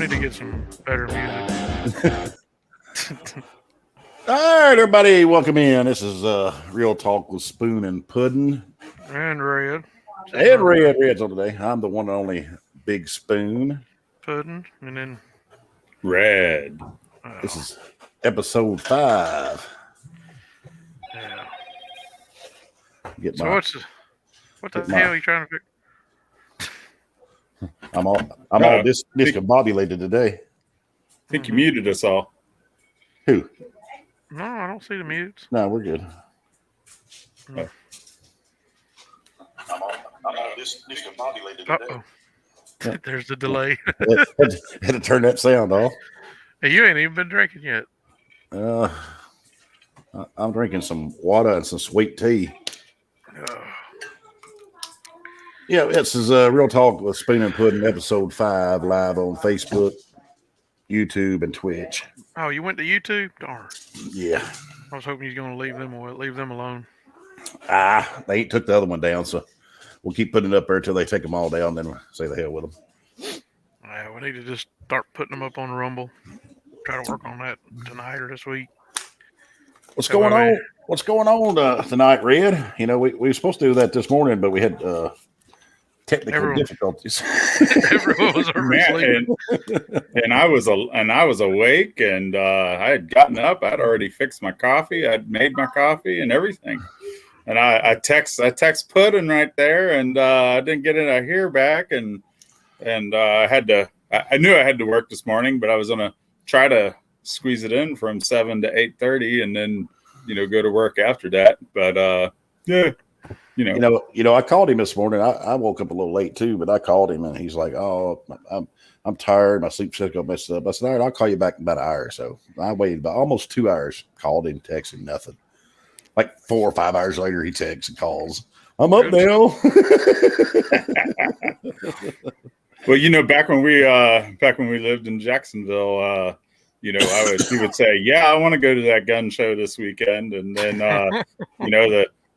need to get some better music. All right, everybody, welcome in. This is Real Talk with Spoon and Puddin. And Red. And Red's on today. I'm the one and only Big Spoon. Puddin. And then Red. This is episode 5. Yeah. Get So my, what the hell are you trying to fix? I'm all discombobulated today. I think you muted us all. Who? No, I don't see the mutes. No, we're good. No. I'm all discombobulated today. Uh-oh. There's the delay. Had to turn that sound off. Hey, you ain't even been drinking yet. I'm drinking some water and some sweet tea. Yeah, this is Real Talk with Spoon and Puddin, episode 5, live on Facebook, YouTube, and Twitch. Oh, you went to YouTube? Darn. Yeah. I was hoping you was going to leave them alone. They took the other one down, so we'll keep putting it up there until they take them all down, then we'll say the hell with them. Yeah, we need to just start putting them up on the Rumble. Try to work on that tonight or this week. What's going on? What's going on tonight, Red? You know, we were supposed to do that this morning, but we had technical difficulties. Everyone was sleeping. And I was awake, and I had gotten up. I'd already fixed my coffee. I'd made my coffee and everything. And I text Puddin right there, and I didn't get it. I hear back, and I knew I had to work this morning, but I was gonna try to squeeze it in from 7 to 8:30, and then go to work after that. But yeah. I called him this morning. I woke up a little late too, but I called him and he's like, "Oh, I'm tired. My sleep cycle messed up." I said, "All right, I'll call you back in about an hour." So I waited about almost 2 hours. Called him, texted, nothing. Like 4 or 5 hours later, he texts and calls. "I'm up now." Well, back when we lived in Jacksonville, he would say, "Yeah, I want to go to that gun show this weekend," and then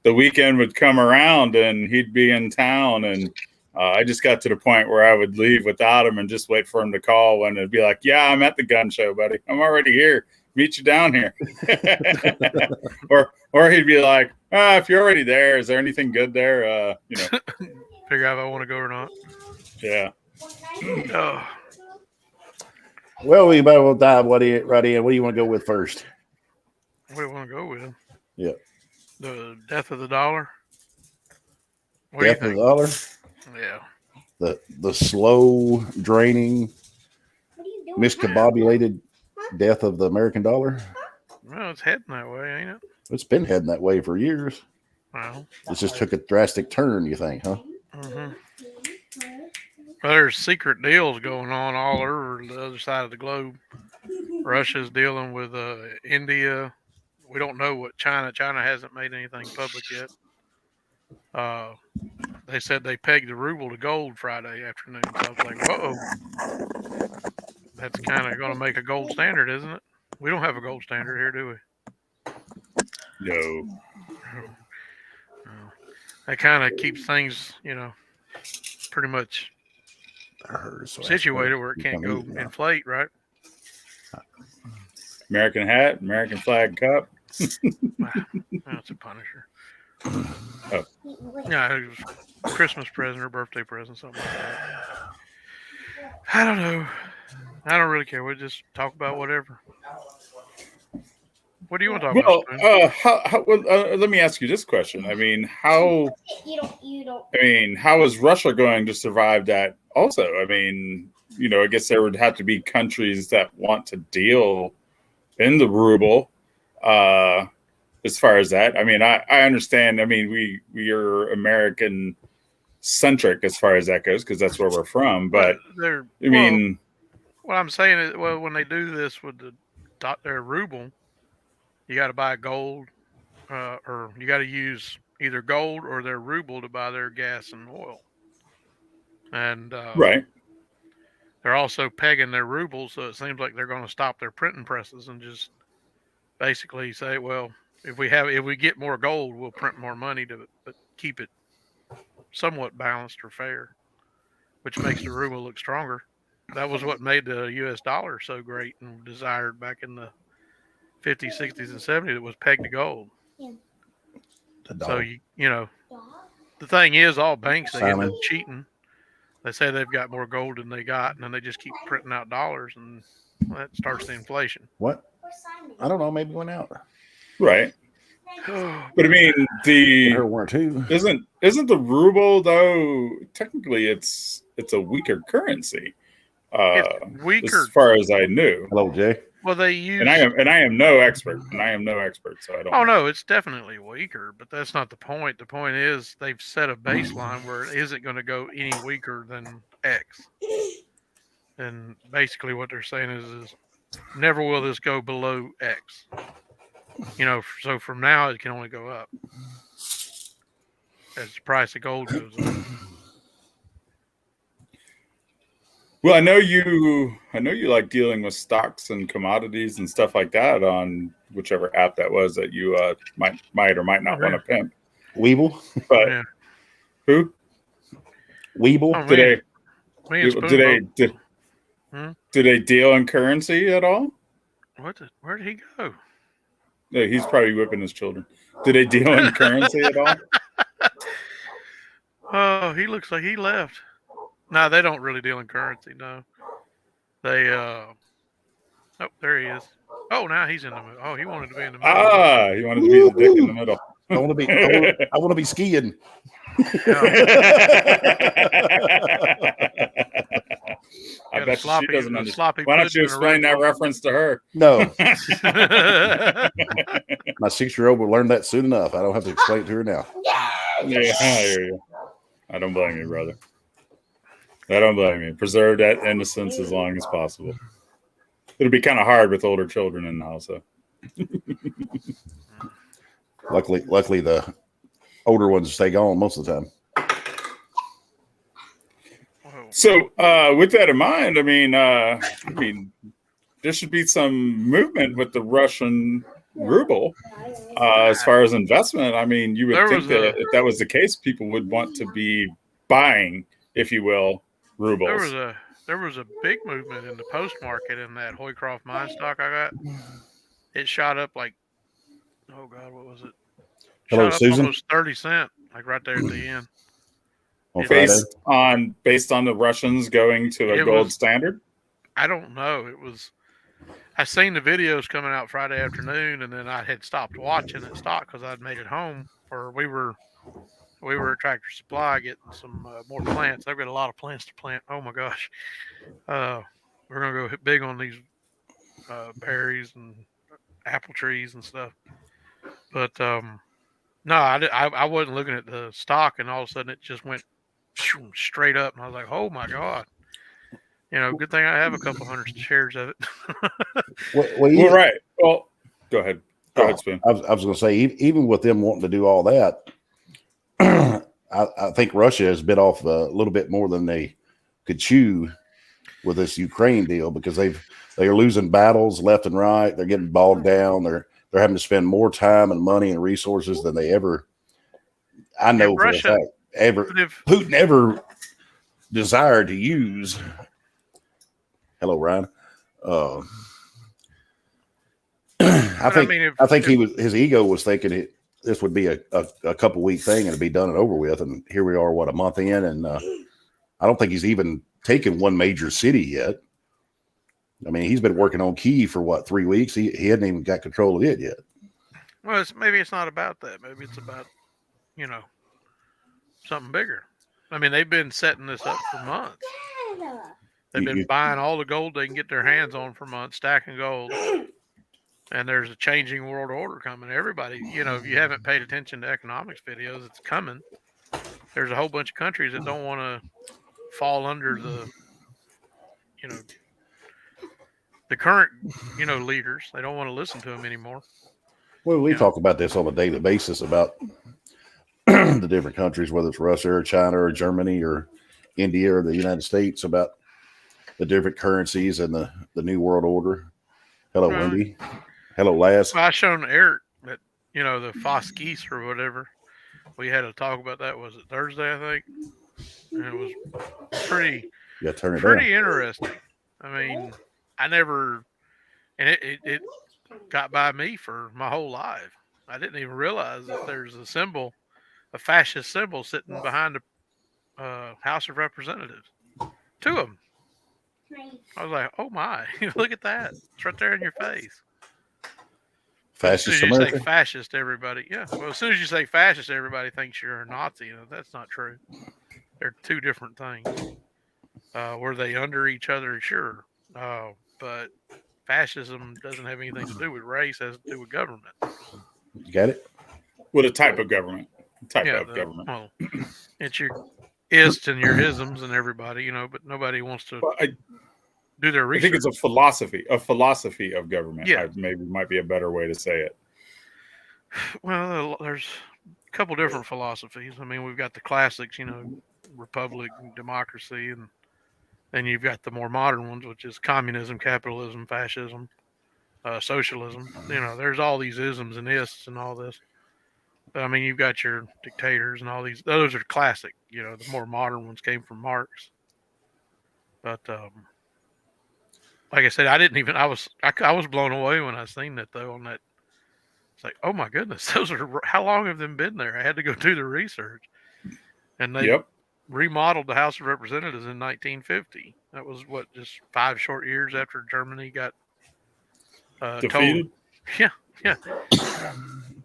the weekend would come around and he'd be in town, and I just got to the point where I would leave without him and just wait for him to call when it'd be like, "Yeah, I'm at the gun show, buddy. I'm already here. Meet you down here." or he'd be like, "If you're already there, is there anything good there?" Figure out if I want to go or not. Yeah. Well, we might well dive right in. What do you want to go with first? What do you want to go with? Yeah. The death of the dollar. Death of the dollar? Yeah. The slow draining, miscombobulated death of the American dollar? Well, it's heading that way, ain't it? It's been heading that way for years. Well, it just took a drastic turn, you think, huh? Mm-hmm. Well, there's secret deals going on all over the other side of the globe. Russia's dealing with India. We don't know what China hasn't made anything public yet. They said they pegged the ruble to gold Friday afternoon. So I was like, whoa. That's kind of going to make a gold standard, isn't it? We don't have a gold standard here, do we? No. That kind of keeps things, pretty much situated where it can't go inflate, right? American hat, American flag cup. That's a Punisher. Oh. Yeah, it was Christmas present or birthday present, something like that. I don't know. I don't really care. We'll just talk about whatever. What do you want to talk about? Let me ask you this question. I mean, how is Russia going to survive that also? I mean, I guess there would have to be countries that want to deal in the ruble. As far as that, I mean, I understand. I mean, we are American centric as far as that goes because that's where we're from. But what I'm saying is, when they do this with their ruble, you got to buy gold, or you got to use either gold or their ruble to buy their gas and oil. And right, they're also pegging their rubles, so it seems like they're going to stop their printing presses and just basically say, well, if we get more gold, we'll print more money but keep it somewhat balanced or fair, which makes the ruble look stronger. that was what made the U.S. dollar so great and desired back in the 50s, 60s, and 70s. It was pegged to gold. So the thing is, all banks they end up cheating. They say they've got more gold than they got, and then they just keep printing out dollars, and that starts the inflation. What? I don't know. Maybe it went out. Right. But I mean, her one too. Isn't the ruble though? Technically, it's a weaker currency. It's weaker, as far as I knew. Hello, Jay. Well, they use, and I am no expert, so I don't. Oh no, it's definitely weaker, but that's not the point. The point is they've set a baseline where it isn't going to go any weaker than X. And basically, what they're saying is never will this go below X. So from now it can only go up as the price of gold goes up. Well, I know you like dealing with stocks and commodities and stuff like that on whichever app that was that you might or might not want to pimp. Weeble, but who? Weeble. Do they deal in currency at all? Where did he go? Yeah, he's probably whipping his children. Do they deal in currency at all? Oh, he looks like he left. No, they don't really deal in currency. No, they. Oh, there he is. Oh, now he's in the middle. Oh, he wanted to be in the middle. Ah, he wanted to be the dick in the middle. I want to be skiing. I bet she doesn't understand. Why don't you explain that reference to her? No. My 6-year-old will learn that soon enough. I don't have to explain it to her now. Yeah, I hear you. I don't blame you, brother. I don't blame you. Preserve that innocence as long as possible. It'll be kind of hard with older children in the house, though. Luckily, the older ones stay gone most of the time. So, with that in mind, I mean, there should be some movement with the Russian ruble as far as investment. I mean, you would think that if that was the case, people would want to be buying, if you will, rubles. There was a big movement in the post market in that Hoycroft mine stock I got. It shot up like, oh God, what was it? Hello, shot up Susan. Almost 30 cents, like right there at the end. Based on the Russians going to a gold standard? I don't know. I seen the videos coming out Friday afternoon, and then I had stopped watching it stock because I'd made it home. Or we were at Tractor Supply getting some more plants. I've got a lot of plants to plant. Oh my gosh, we're gonna go big on these berries and apple trees and stuff. But no, I wasn't looking at the stock, and all of a sudden it just went straight up, and I was like, oh my God. Good thing I have a couple hundred shares of it. Well, right. Well, go ahead. Go ahead, Spoon. I was going to say, even with them wanting to do all that, I think Russia has bit off a little bit more than they could chew with this Ukraine deal, because they are losing battles left and right. They're getting bogged down. They're having to spend more time and money and resources than they ever. I know for a fact Putin ever desired to use. Hello, Ryan. I think his ego was thinking this would be a couple week thing and it'd be done and over with. And here we are, a month in, and I don't think he's even taken one major city yet. I mean, he's been working on Kyiv for 3 weeks. He hadn't even got control of it yet. Well, maybe it's not about that. Maybe it's about, something bigger. I mean, they've been setting this up for months. They've been buying all the gold they can get their hands on for months, stacking gold. And there's a changing world order coming. Everybody, if you haven't paid attention to economics videos, it's coming. There's a whole bunch of countries that don't want to fall under the current, leaders. They don't want to listen to them anymore. Well, we talk about this on a daily basis about the different countries, whether it's Russia or China or Germany or India or the United States, about the different currencies and the new world order. Hello, Wendy. Hello, Laz. Well, I shown Eric that, the Foskis or whatever. We had a talk about that. Was it Thursday, I think? And it was pretty. You got to turn it down. Pretty interesting. I mean, I never, and it got by me for my whole life. I didn't even realize that there's a fascist symbol sitting behind the House of Representatives. Two of them. I was like, oh my, look at that. It's right there in your face. But as soon as Fascist you say America. fascist, everybody, yeah. Well, as soon as you say fascist, everybody thinks you're a Nazi. That's not true. They're two different things. Were they under each other? Sure. But fascism doesn't have anything to do with race, it has to do with government. You got it? With a type of government. Government. Well, it's your ists and your isms and everybody, but nobody wants to do their research. I think it's a philosophy of government. Yeah. Maybe might be a better way to say it. Well, there's a couple different philosophies. I mean, we've got the classics, republic, democracy, and then you've got the more modern ones, which is communism, capitalism, fascism, socialism. There's all these isms and ists and all this. But I mean, you've got your dictators and all these. Those are classic. The more modern ones came from Marx. But like I said, I was blown away when I seen that though. On that, it's like, oh my goodness, how long have them been there? I had to go do the research, and they remodeled the House of Representatives in 1950. That was just 5 short years after Germany got defeated. Yeah.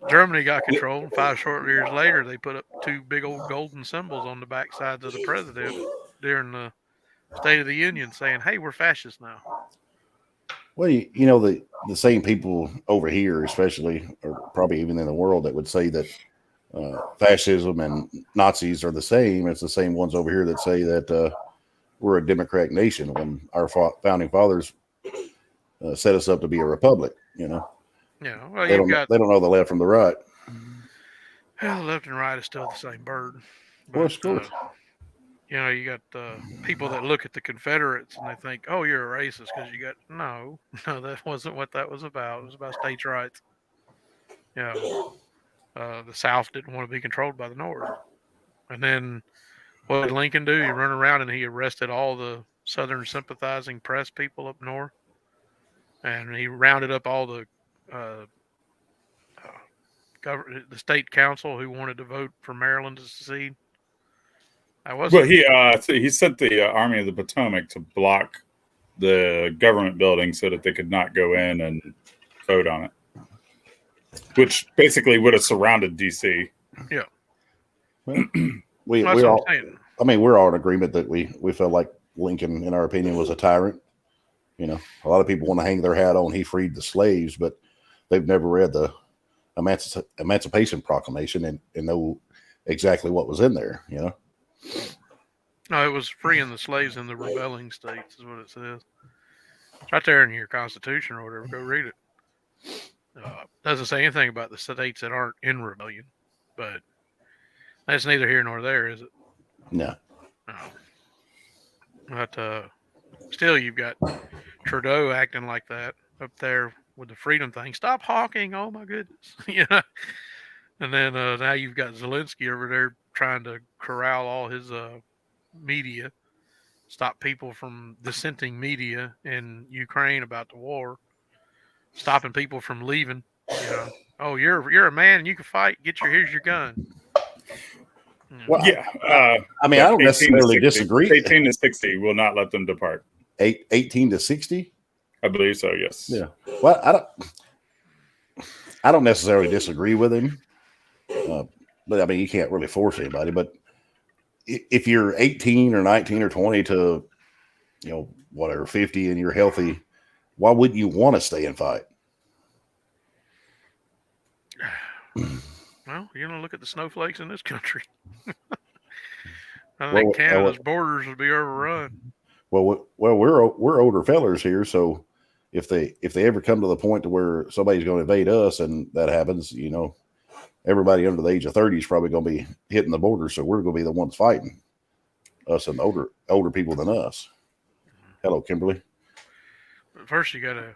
Germany got control, and 5 short years later, they put up 2 big old golden symbols on the back sides of the president during the State of the Union, saying, "Hey, we're fascists now." Well, the same people over here, especially, or probably even in the world, that would say that fascism and Nazis are the same. It's the same ones over here that say that we're a democratic nation when our founding fathers set us up to be a republic. Yeah, well, they don't know the left from the right. Well, left and right is still the same bird. But, of course. You got people that look at the Confederates and they think, "Oh, you're a racist because you got." No, that wasn't what that was about. It was about states' rights. The South didn't want to be controlled by the North. And then what did Lincoln do? He ran around and he arrested all the Southern sympathizing press people up north, and he rounded up all the the state council who wanted to vote for Maryland to secede. Well, he sent the Army of the Potomac to block the government building so that they could not go in and vote on it, which basically would have surrounded D.C. Yeah. Well, we're all in agreement that we felt like Lincoln, in our opinion, was a tyrant. A lot of people want to hang their hat on he freed the slaves, but they've never read the Emancipation Proclamation and know exactly what was in there. No, it was freeing the slaves in the rebelling states, is what it says. It's right there in your Constitution or whatever. Go read it. Doesn't say anything about the states that aren't in rebellion, but that's neither here nor there, is it? No. But still, you've got Trudeau acting like that up there with the freedom thing. Stop hawking! Oh my goodness, And then now you've got Zelensky over there trying to corral all his media, stop people from dissenting media in Ukraine about the war, stopping people from leaving. Oh, you're a man and you can fight. Here's your gun. Well, I mean, I don't necessarily disagree. 18 to 60 will not let them depart. 18 to 60? I believe so, yes. Yeah. Well, I don't necessarily disagree with him. But I mean, you can't really force anybody. But if you're 18 or 19 or 20 to, 50 and you're healthy, why wouldn't you want to stay and fight? Well, look at the snowflakes in this country. I think Canada's borders would be overrun. Well, we're older fellers here, so if they ever come to the point to where somebody's going to invade us and that happens, everybody under the age of 30 is probably going to be hitting the border, so we're going to be the ones fighting. Us and older people than us. Hello, Kimberly. But first, you got to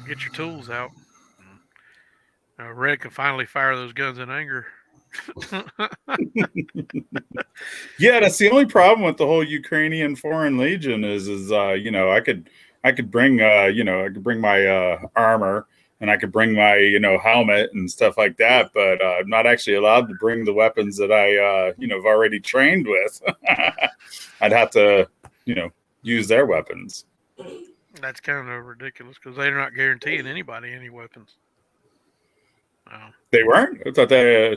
get your tools out. Red can finally fire those guns in anger. Yeah, that's the only problem with the whole Ukrainian Foreign Legion is I could bring I could bring my armor and I could bring my helmet and stuff like that, but I'm not actually allowed to bring the weapons that I have already trained with. I'd have to use their weapons. That's kind of ridiculous because they're not guaranteeing anybody any weapons. They weren't. I thought there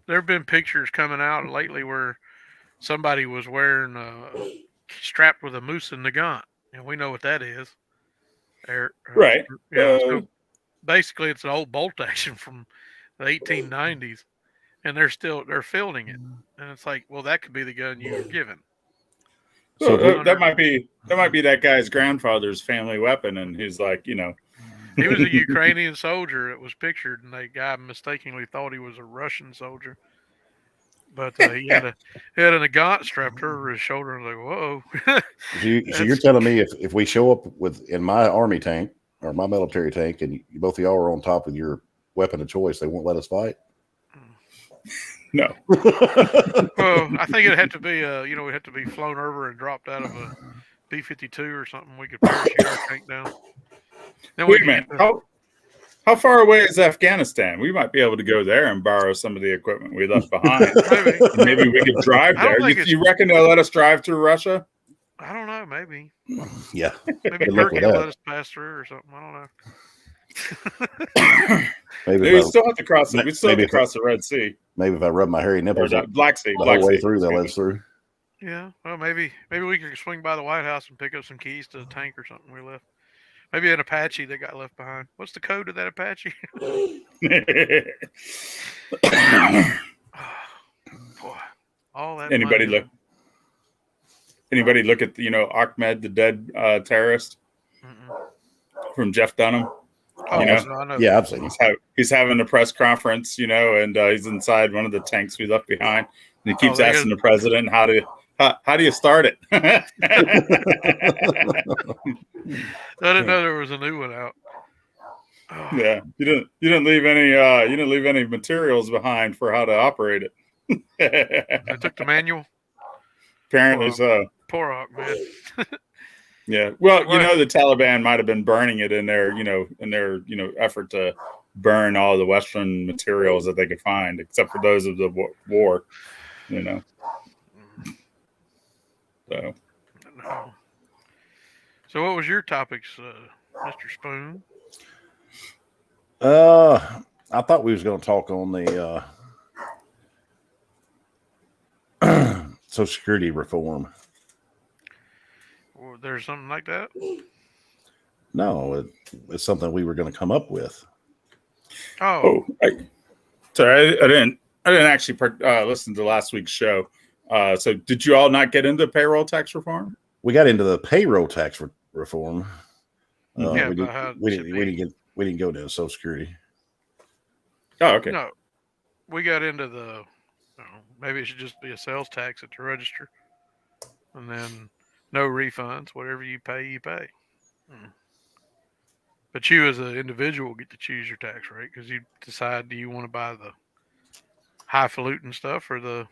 have been pictures coming out lately where somebody was wearing strapped with a moose and nagant, and we know what that is. Right. So basically, it's an old bolt action from the 1890s, and they're fielding it, and it's like, well, that could be the gun you were given. So that might be that guy's grandfather's family weapon, and he's like, He was a Ukrainian soldier that was pictured, and the guy mistakenly thought he was a Russian soldier. But he had a nagant strapped over his shoulder, and I was like, whoa. So you're telling me if we show up in my army tank or my military tank, and both of y'all are on top with your weapon of choice, they won't let us fight? No. Well, I think it'd have to be we'd have to be flown over and dropped out of a B-52 or something. We could parachute our tank down. Then Wait a minute. How far away is Afghanistan? We might be able to go there and borrow some of the equipment we left behind. Maybe we could drive there. You reckon they'll let us drive through Russia? I don't know. Maybe. Yeah. Maybe Turkey will let us pass through or something. I don't know. Maybe we still have to cross it. We still have to cross the Red Sea. Maybe if I rub my hairy nipples, Black Sea, the whole way through, they'll let us through. Yeah. Well, maybe we could swing by the White House and pick up some keys to the tank or something we left. Maybe an Apache that got left behind. What's the code of that Apache? Boy, all that. Anybody look at Ahmed, the dead terrorist from Jeff Dunham? Oh, yeah, I've seen him. He's having a press conference, and he's inside one of the tanks we left behind, and he keeps asking the president how do you start it? I didn't know there was a new one out. Oh. Yeah, you didn't leave any materials behind for how to operate it. I took the manual. Apparently so. Poor Hawk, man. Yeah. Well, the Taliban might have been burning it in their effort to burn all the Western materials that they could find, except for those of the war. So. No. So, what was your topics, Mr. Spoon? I thought we was going to talk on the Social Security reform. Or there's something like that? No, it's something we were going to come up with. Sorry, I didn't actually listen to last week's show. So, did you all not get into payroll tax reform? We got into the payroll tax reform. We didn't go to Social Security. Oh, okay. No, we got into maybe it should just be a sales tax at the register, and then no refunds. Whatever you pay, you pay. But you, as an individual, get to choose your tax rate because you decide, do you want to buy the highfalutin stuff or the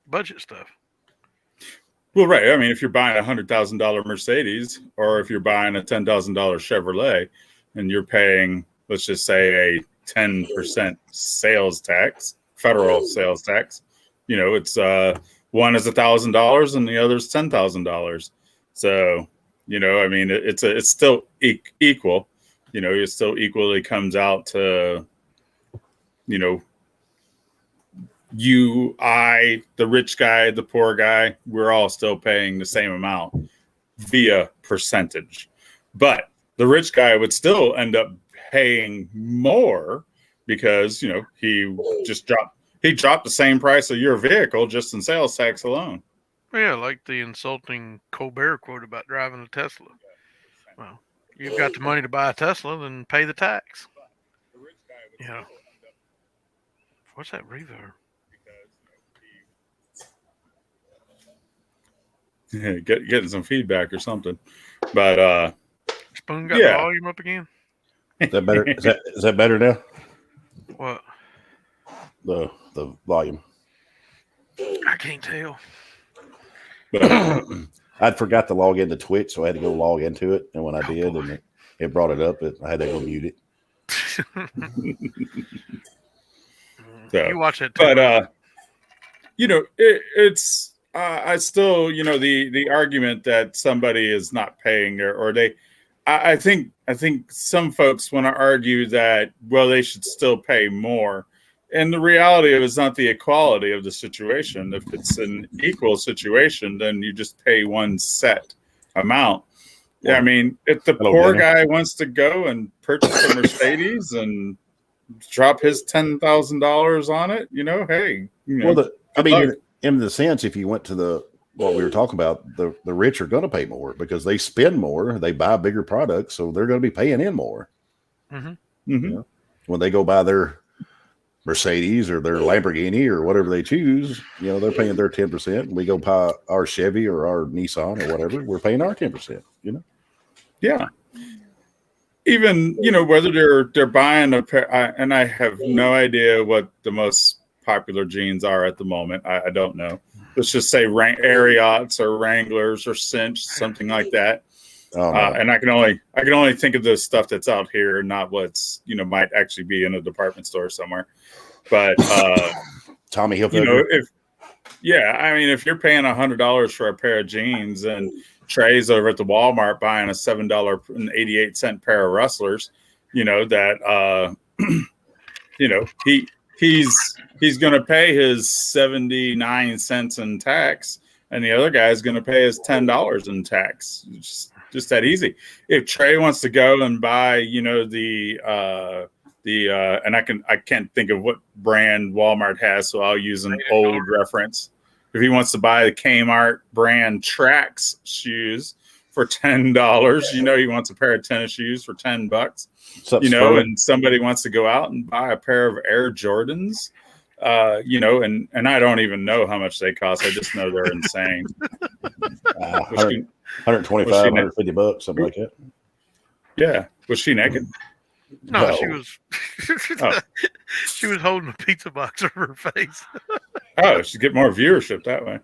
budget stuff? Well, right. I mean, if you're buying $100,000 Mercedes or if you're buying a $10,000 Chevrolet and you're paying, let's just say, a 10% sales tax, federal sales tax, it's one is $1,000 and the other is $10,000. So, I mean, it's still equal. It still equally comes out to, you, I, the rich guy, the poor guy, we're all still paying the same amount via percentage. But the rich guy would still end up paying more because, he dropped the same price of your vehicle just in sales tax alone. Yeah, like the insulting Colbert quote about driving a Tesla. Well, you've got the money to buy a Tesla, then pay the tax. What's that reverb? Getting some feedback or something, but Spoon got the volume up again. Is that better? Is that better now? What? the volume. I can't tell. But I'd forgot to log into Twitch, so I had to go log into it. And when I did, boy. and it brought it up, I had to go mute it. so, You watch it too. but it's I still, the argument that somebody is not paying or they, I think some folks want to argue that, well, they should still pay more. And the reality of it is not the equality of the situation. If it's an equal situation, then you just pay one set amount. Yeah, I mean, if the poor guy wants to go and purchase a Mercedes and drop his $10,000 on it, hey, in the sense, if you went to what we were talking about, the rich are going to pay more because they spend more, they buy bigger products, so they're going to be paying in more. Mm-hmm. Mm-hmm. When they go buy their Mercedes or their Lamborghini or whatever they choose, they're paying their 10%. We go buy our Chevy or our Nissan or whatever, we're paying our 10%. Yeah. Even whether they're buying a pair, and I have no idea what the most popular jeans are at the moment. I don't know. Let's just say Ariats or Wranglers or Cinch, something like that. Oh, no. And I can only think of the stuff that's out here, not what's might actually be in a department store somewhere. But Tommy Hilfiger. If you're paying $100 for a pair of jeans and Trey's over at the Walmart buying a $7.88 pair of Rustlers, that he's going to pay his 79 cents in tax, and the other guy is going to pay his $10 in tax. It's just that easy. If Trey wants to go and buy, and I can't think of what brand Walmart has, so I'll use an old reference. If he wants to buy the Kmart brand Trax shoes for $10, he wants a pair of tennis shoes for $10. And somebody wants to go out and buy a pair of Air Jordans, and I don't even know how much they cost. I just know they're insane. 125, 150 bucks, something like that. Yeah. Was she naked? No. She was. She was holding a pizza box over her face. Oh, she'd get more viewership that way.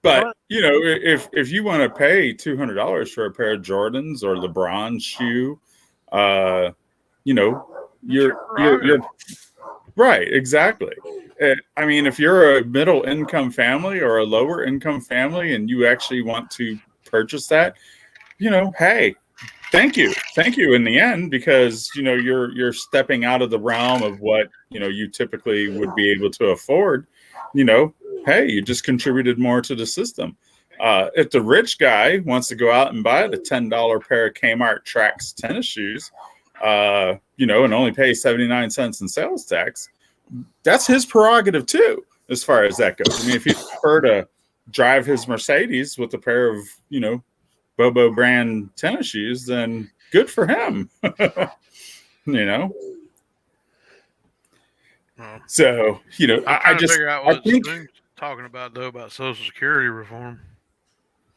But if you want to pay $200 for a pair of Jordans or LeBron shoe, you're right. Exactly. If you're a middle income family or a lower income family and you actually want to purchase that, hey, thank you in the end, because you're stepping out of the realm of what you typically would be able to afford. Hey, you just contributed more to the system. If the rich guy wants to go out and buy the $10 pair of Kmart Trax tennis shoes, and only pay 79 cents in sales tax, that's his prerogative too, as far as that goes. If he prefer to drive his Mercedes with a pair of Bobo brand tennis shoes, then good for him. So I just figure out what Spoon's talking about though, about Social Security reform.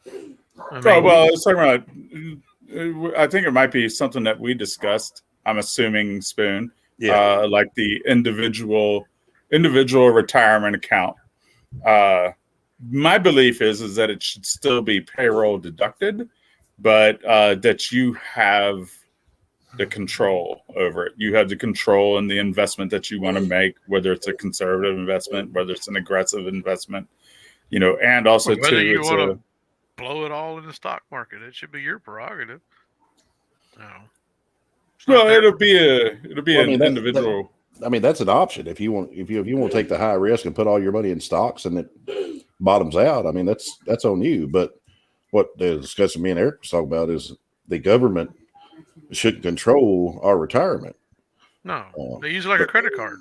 I was talking about. I think it might be something that we discussed. I'm assuming, Spoon. Yeah. Like the individual retirement account. My belief is that it should still be payroll deducted, but that you have the control over it. You have the control in the investment that you want to make, whether it's a conservative investment, whether it's an aggressive investment, and also whether you want to blow it all in the stock market. It should be your prerogative. No. Well, it'll be an individual. That's an option if you want to take the high risk and put all your money in stocks and it bottoms out. That's on you. But what the discussion me and Eric was talking about is the government shouldn't control our retirement. No, they use it like a credit card.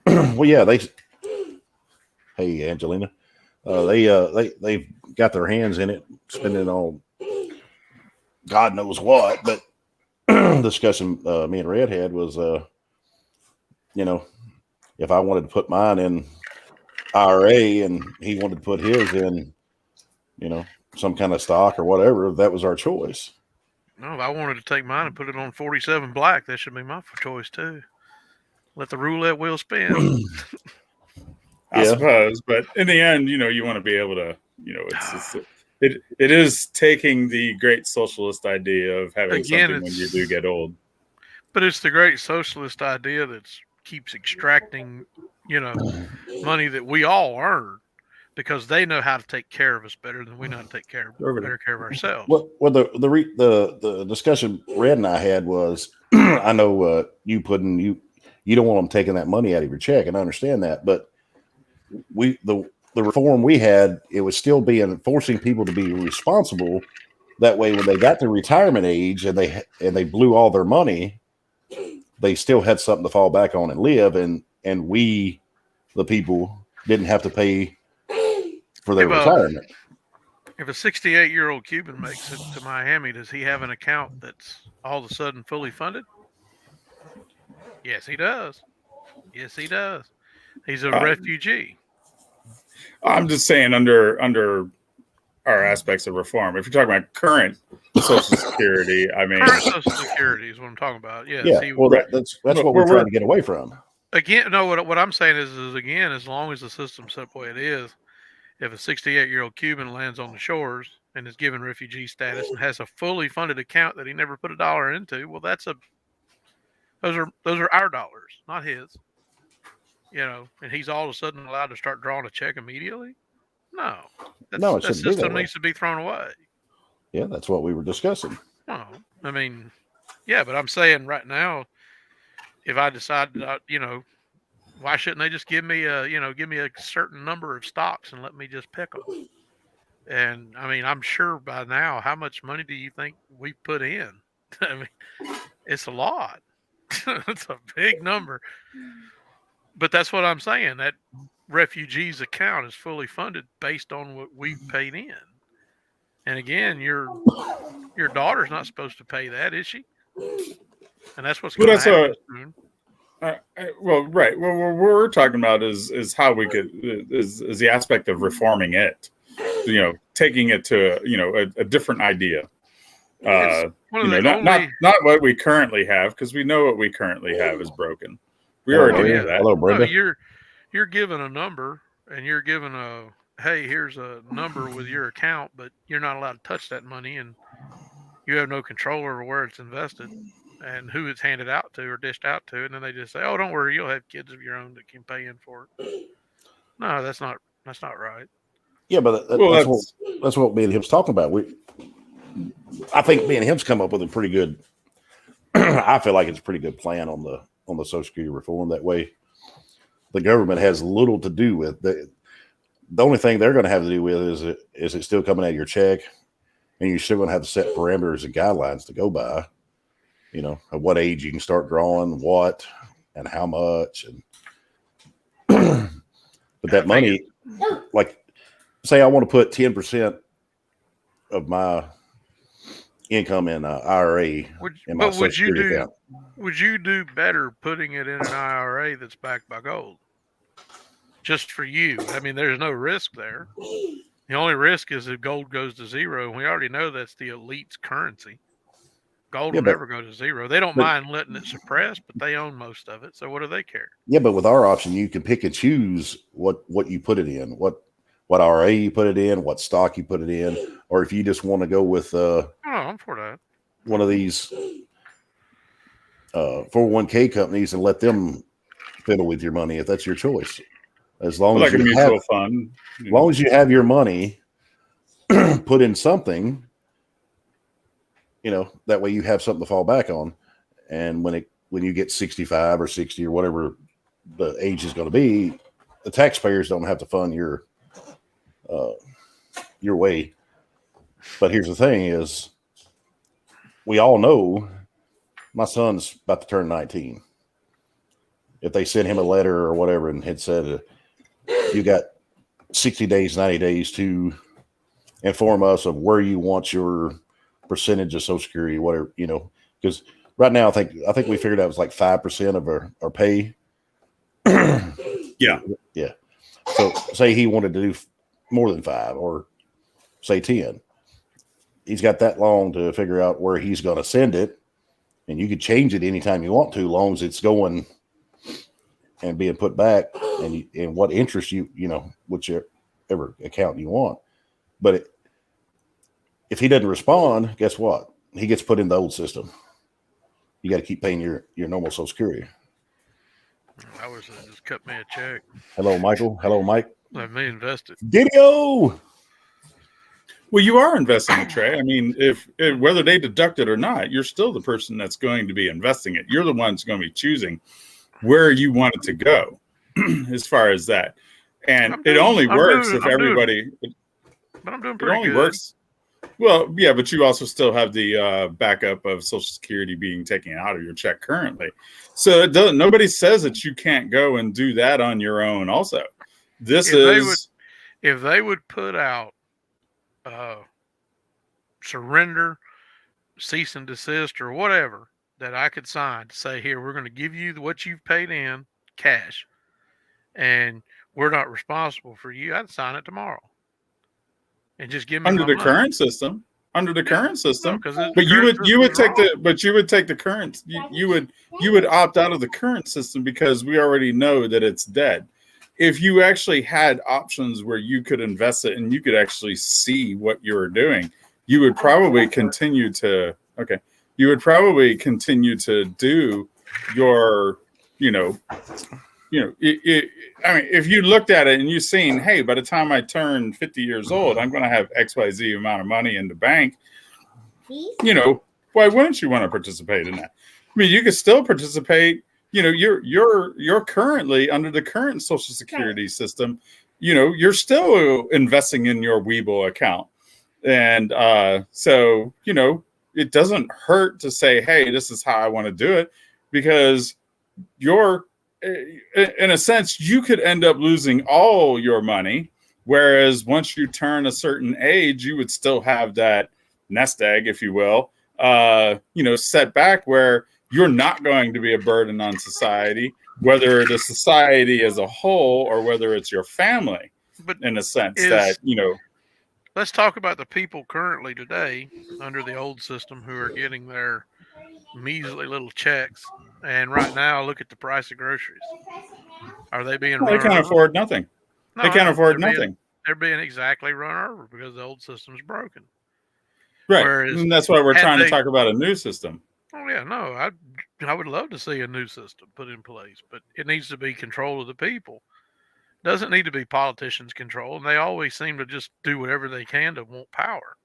Well, yeah, Hey, Angelina, they've got their hands in it, spending on God knows what. But discussion me and Red had was, if I wanted to put mine in IRA and he wanted to put his in, some kind of stock or whatever, that was our choice. No, if I wanted to take mine and put it on 47 Black, that should be my choice too. Let the roulette wheel spin. I suppose, but in the end, you want to be able to, it is taking the great socialist idea of having something when you do get old. But it's the great socialist idea that keeps extracting, money that we all earn because they know how to take care of us better than we know how to take better care of ourselves. Well, the discussion Red and I had was, I know you don't want them taking that money out of your check, and I understand that, but the reform we had, it was still forcing people to be responsible. That way, when they got to retirement age and they blew all their money, they still had something to fall back on and live, and we, the people, didn't have to pay for their retirement. If a 68-year-old Cuban makes it to Miami, does he have an account that's all of a sudden fully funded? Yes, he does. Yes, he does. He's a refugee. I'm just saying under our aspects of reform. If you're talking about current Social Security, I mean, current Social Security is what I'm talking about. Yes, yeah, that's what we're trying to get away from. Again, no. What I'm saying is again, as long as the system's set the way it is, if a 68-year-old Cuban lands on the shores and is given refugee status and has a fully funded account that he never put a dollar into, well, those are our dollars, not his. And he's all of a sudden allowed to start drawing a check immediately. No, that system needs to be thrown away. Yeah, that's what we were discussing. No, I mean, yeah, but I'm saying right now, if I decide, why shouldn't they just give me a certain number of stocks and let me just pick them? And I mean, I'm sure by now, how much money do you think we put in? I mean, it's a lot. It's a big number. But that's what I'm saying. That refugee's account is fully funded based on what we've paid in. And again, your daughter's not supposed to pay that, is she? And that's what's going to happen. Right. Well, what we're talking about is how we could is the aspect of reforming it. Taking it to a different idea. Not what we currently have, because we know what we currently have is broken. We already know that. Hello, Brenda. No, you're given a number, and you're given hey, here's a number with your account, but you're not allowed to touch that money, and you have no control over where it's invested and who it's handed out to or dished out to. And then they just say, "Oh, don't worry, you'll have kids of your own that can pay in for it." No, that's not right. Yeah, but that's what me and him's talking about. I think me and him's come up with a pretty good. I feel like it's a pretty good plan on the Social Security reform. That way, the government has little to do with the only thing they're going to have to do with is it still coming out of your check, and you're still going to have to set parameters and guidelines to go by. At what age you can start drawing what and how much, and but that money, like, say I want to put 10% of my income in an IRA. Would you do better putting it in an IRA that's backed by gold? Just for you. I mean, there's no risk there. The only risk is if gold goes to zero. And we already know that's the elite's currency. Gold will never go to zero. They don't mind letting it suppress, but they own most of it. So what do they care? Yeah, but with our option, you can pick and choose what you put it in, what IRA you put it in, what stock you put it in, or if you just want to go with I'm for that. One of these 401k companies and let them fiddle with your money if that's your choice. As long as a mutual fund. As long as you have your money put in something, that way you have something to fall back on. And when you get 65 or 60 or whatever the age is going to be, the taxpayers don't have to fund your way. But here's the thing is, we all know my son's about to turn 19. If they sent him a letter or whatever and had said, you got 60 days, 90 days to inform us of where you want your percentage of Social Security, whatever, because right now I think we figured out it was like 5% of our pay. Yeah. So say he wanted to do more than 5 or say 10. He's got that long to figure out where he's going to send it, and you could change it anytime you want to, as long as it's going and being put back, and what interest whichever account you want. But if he doesn't respond, guess what? He gets put in the old system. You got to keep paying your normal Social Security. I wish they just cut me a check. Hello, Michael. Hello, Mike. Let me invest it. Video. Well, you are investing it, Trey. I mean, if whether they deduct it or not, you're still the person that's going to be investing it. You're the one that's going to be choosing where you want it to go, as far as that. And it only works if everybody. But I'm doing pretty good. It only good. Works. Well, yeah, but you also still have the backup of Social Security being taken out of your check currently. So it doesn't. Nobody says that you can't go and do that on your own. Also, if they would put out surrender, cease and desist, or whatever that I could sign to say, here, we're going to give you what you've paid in cash, and we're not responsible for you, I'd sign it tomorrow. And just give me under the money. current system. Under the current system, no, but you would take the current. You would opt out of the current system because we already know that it's dead. If you actually had options where you could invest it and you could actually see what you were doing, you would probably continue to. Okay, you would probably continue to do your. I mean, if you looked at it and you've seen, hey, by the time I turn 50 years old, I'm going to have XYZ amount of money in the bank. Why wouldn't you want to participate in that? I mean, you could still participate. You're currently under the current Social Security system. You're still investing in your Webull account, and so it doesn't hurt to say, hey, this is how I want to do it, because in a sense, you could end up losing all your money. Whereas once you turn a certain age, you would still have that nest egg, if you will, set back where you're not going to be a burden on society, whether the society as a whole or whether it's your family. But in a sense let's talk about the people currently today under the old system who are getting their measly little checks. And right now, look at the price of groceries. Are they being run over? They can't afford nothing. No, they can't afford nothing. They're being exactly run over because the old system's broken. Right. And that's why we're trying to talk about a new system. Oh, yeah. No, I would love to see a new system put in place, but it needs to be control of the people. It doesn't need to be politicians' control. And they always seem to just do whatever they can to want power.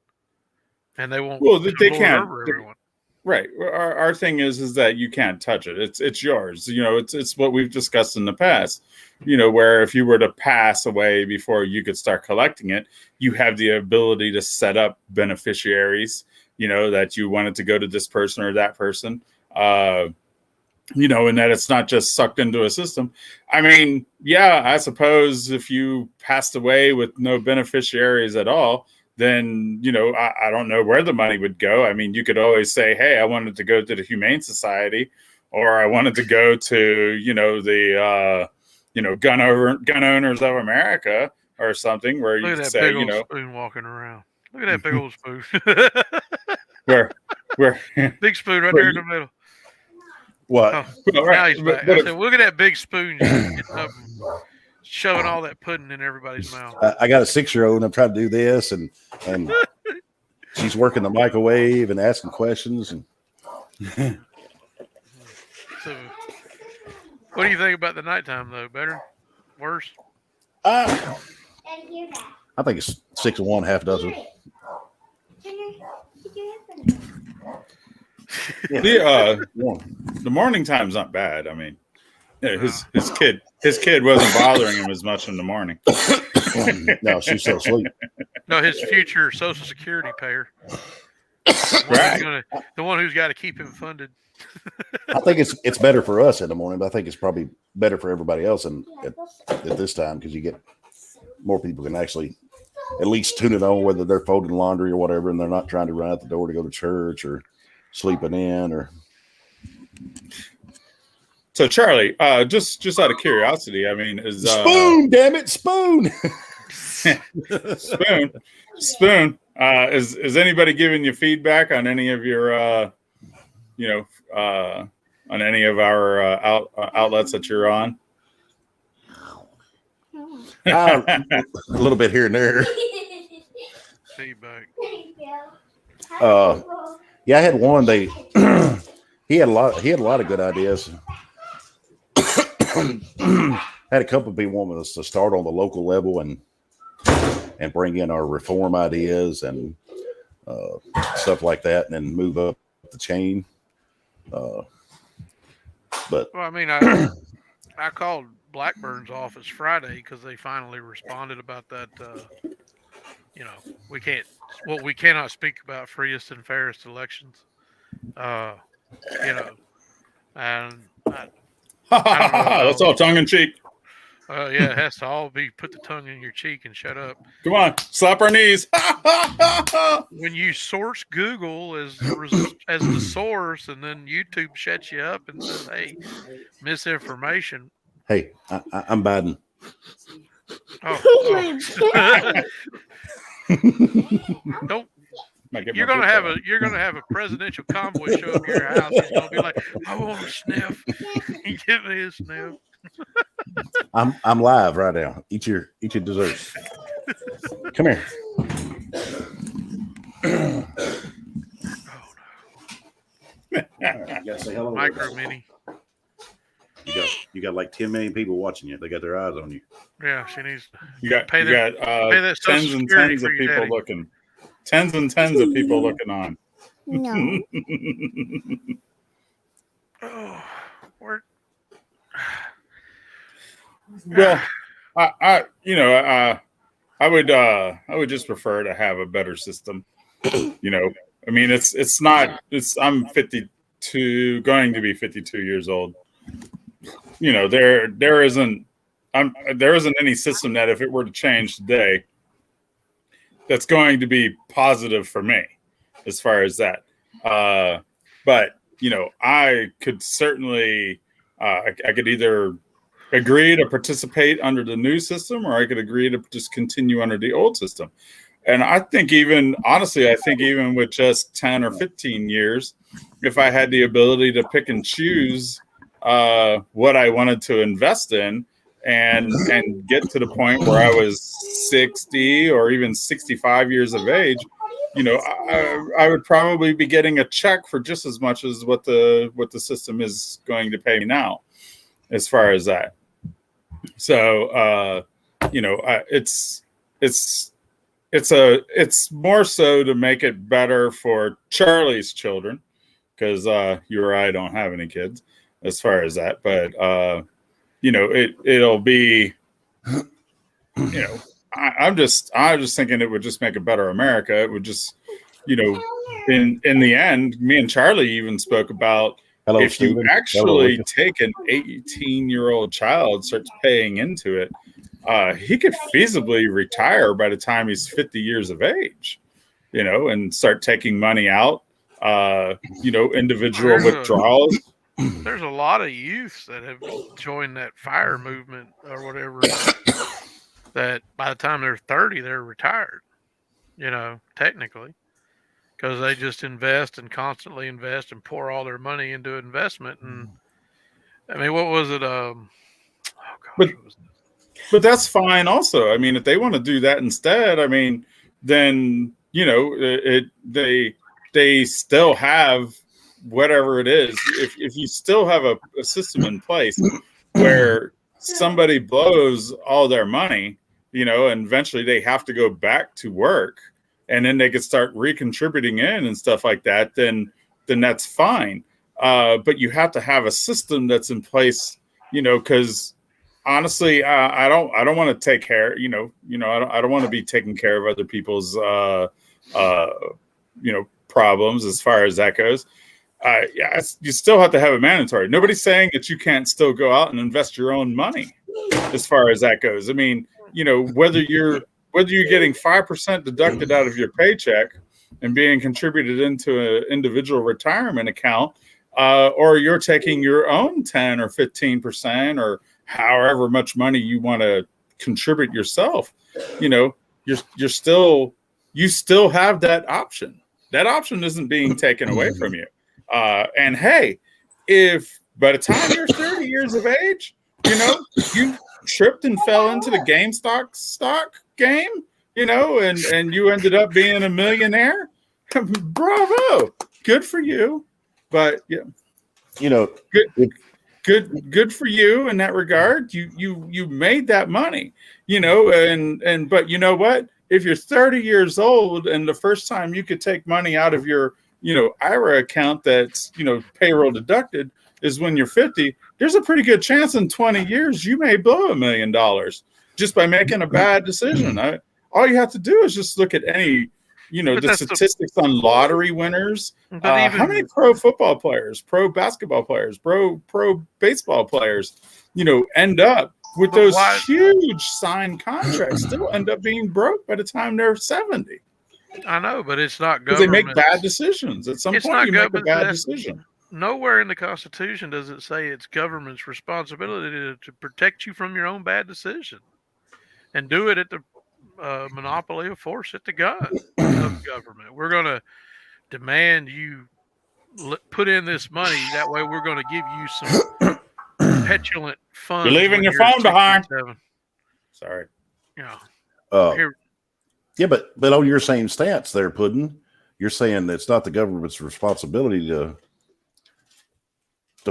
And they won't they can't over everyone. Right. Our thing is that you can't touch it. It's yours. It's what we've discussed in the past. Where if you were to pass away before you could start collecting it, you have the ability to set up beneficiaries. That you wanted to go to this person or that person. And that it's not just sucked into a system. I mean, yeah, I suppose if you passed away with no beneficiaries at all, then, I don't know where the money would go. I mean, you could always say, hey, I wanted to go to the Humane Society, or I wanted to go to, the, Gun Owners of America or something, where you could say, big old spoon walking around. Look at that big old spoon. where big spoon right there in the middle. What? Oh, now he's back. I said, look at that big spoon getting up and shoving all that pudding in everybody's mouth. I got a 6-year-old and I'm trying to do this, and she's working the microwave and asking questions. And so, what do you think about the nighttime though? Better, worse? I think it's 6 of one, half dozen. The morning time's not bad. I mean, his kid wasn't bothering him as much in the morning. No, she's so asleep. No, his future Social Security payer. Right. The one who's got to keep him funded. I think it's better for us in the morning, but I think it's probably better for everybody else at this time, because you get more people can actually at least tune it on, whether they're folding laundry or whatever, and they're not trying to run out the door to go to church or sleeping in or. So Charlie, just out of curiosity, I mean, is spoon? Damn it, spoon! spoon. Is anybody giving you feedback on any of your, on any of our outlets that you're on? A little bit here and there. Feedback. Yeah, I had one. He had a lot of good ideas. Had a couple of people want us to start on the local level and bring in our reform ideas and stuff like that, and then move up the chain. But well, I mean, I called Blackburn's office Friday because they finally responded about that. You know, we cannot speak about freest and fairest elections. You know, and I don't know That's all tongue in cheek. Yeah, it has to all be put the tongue in your cheek and shut up. Come on, slap our knees. When you source Google as the source, and then YouTube shuts you up and says, "Hey, misinformation." Hey, I'm Biden. Oh. Don't. You're gonna have a presidential convoy show up to your house. He's gonna be like, "I want a sniff." Give me a sniff. I'm live right now. Eat your dessert. Come here. Oh no. You gotta say hello. Micro mini. You got like 10 million people watching you. They got their eyes on you. Yeah, she needs to you got pay that tens and tens of people looking. Tens and tens of people looking on. No. Oh, where? Well, I would just prefer to have a better system. You know, I mean, I'm 52, going to be 52 years old. You know, there isn't any system that if it were to change today, that's going to be positive for me as far as that. But, you know, I could certainly, I could either agree to participate under the new system, or I could agree to just continue under the old system. And I think even with just 10 or 15 years, if I had the ability to pick and choose what I wanted to invest in and get to the point where I was 60 or even 65 years of age, you know, I would probably be getting a check for just as much as what the system is going to pay me now, as far as that. So, you know, it's more so to make it better for Charlie's children, because you or I don't have any kids as far as that. But, you know, it'll be, you know, I'm just thinking it would just make a better America. It would just, you know, in the end, me and Charlie even spoke about, if Stephen. You actually take an 18-year-old child, starts paying into it, he could feasibly retire by the time he's 50 years of age, you know, and start taking money out, you know, individual withdrawals. There's a lot of youths that have joined that FIRE movement or whatever, that by the time they're 30, they're retired, you know, technically, because they just invest and constantly invest and pour all their money into investment. And I mean, what was it? Oh gosh, but that's fine also. I mean, if they want to do that instead, I mean, then, you know, they still have whatever it is. If you still have a system in place where somebody blows all their money, you know, and eventually they have to go back to work, and then they could start recontributing in and stuff like that, then that's fine. But you have to have a system that's in place, you know, because honestly, I don't want to take care, you know, I don't want to be taking care of other people's, you know, problems as far as that goes. Yeah, you still have to have it mandatory. Nobody's saying that you can't still go out and invest your own money as far as that goes. I mean, you know, whether you're getting 5% deducted out of your paycheck and being contributed into an individual retirement account, or you're taking your own 10 or 15% or however much money you want to contribute yourself, you know, you still have that option. That option isn't being taken away from you. And hey, if by the time you're 30 years of age, you know, tripped and fell into the GameStop stock game, and you ended up being a millionaire. Bravo, good for you. But yeah, good for you in that regard. You made that money, but you know what? If you're 30 years old and the first time you could take money out of your, IRA account that's, payroll deducted is when you're 50, there's a pretty good chance in 20 years you may blow $1 million just by making a bad decision. All you have to do is just look at any, the statistics on lottery winners. How many pro football players, pro basketball players, pro baseball players, end up with those huge signed contracts, still end up being broke by the time they're 70. I know, but it's not because they government. make bad decisions. At some point, you make a bad decision. Nowhere in the Constitution does it say it's government's responsibility to protect you from your own bad decision, and do it at the monopoly of force at the gun of government. We're going to demand you put in this money. That way, we're going to give you some petulant funds. You're leaving your phone behind. Sorry. Yeah. Yeah, but on your same stance there, Puddin, you're saying it's not the government's responsibility to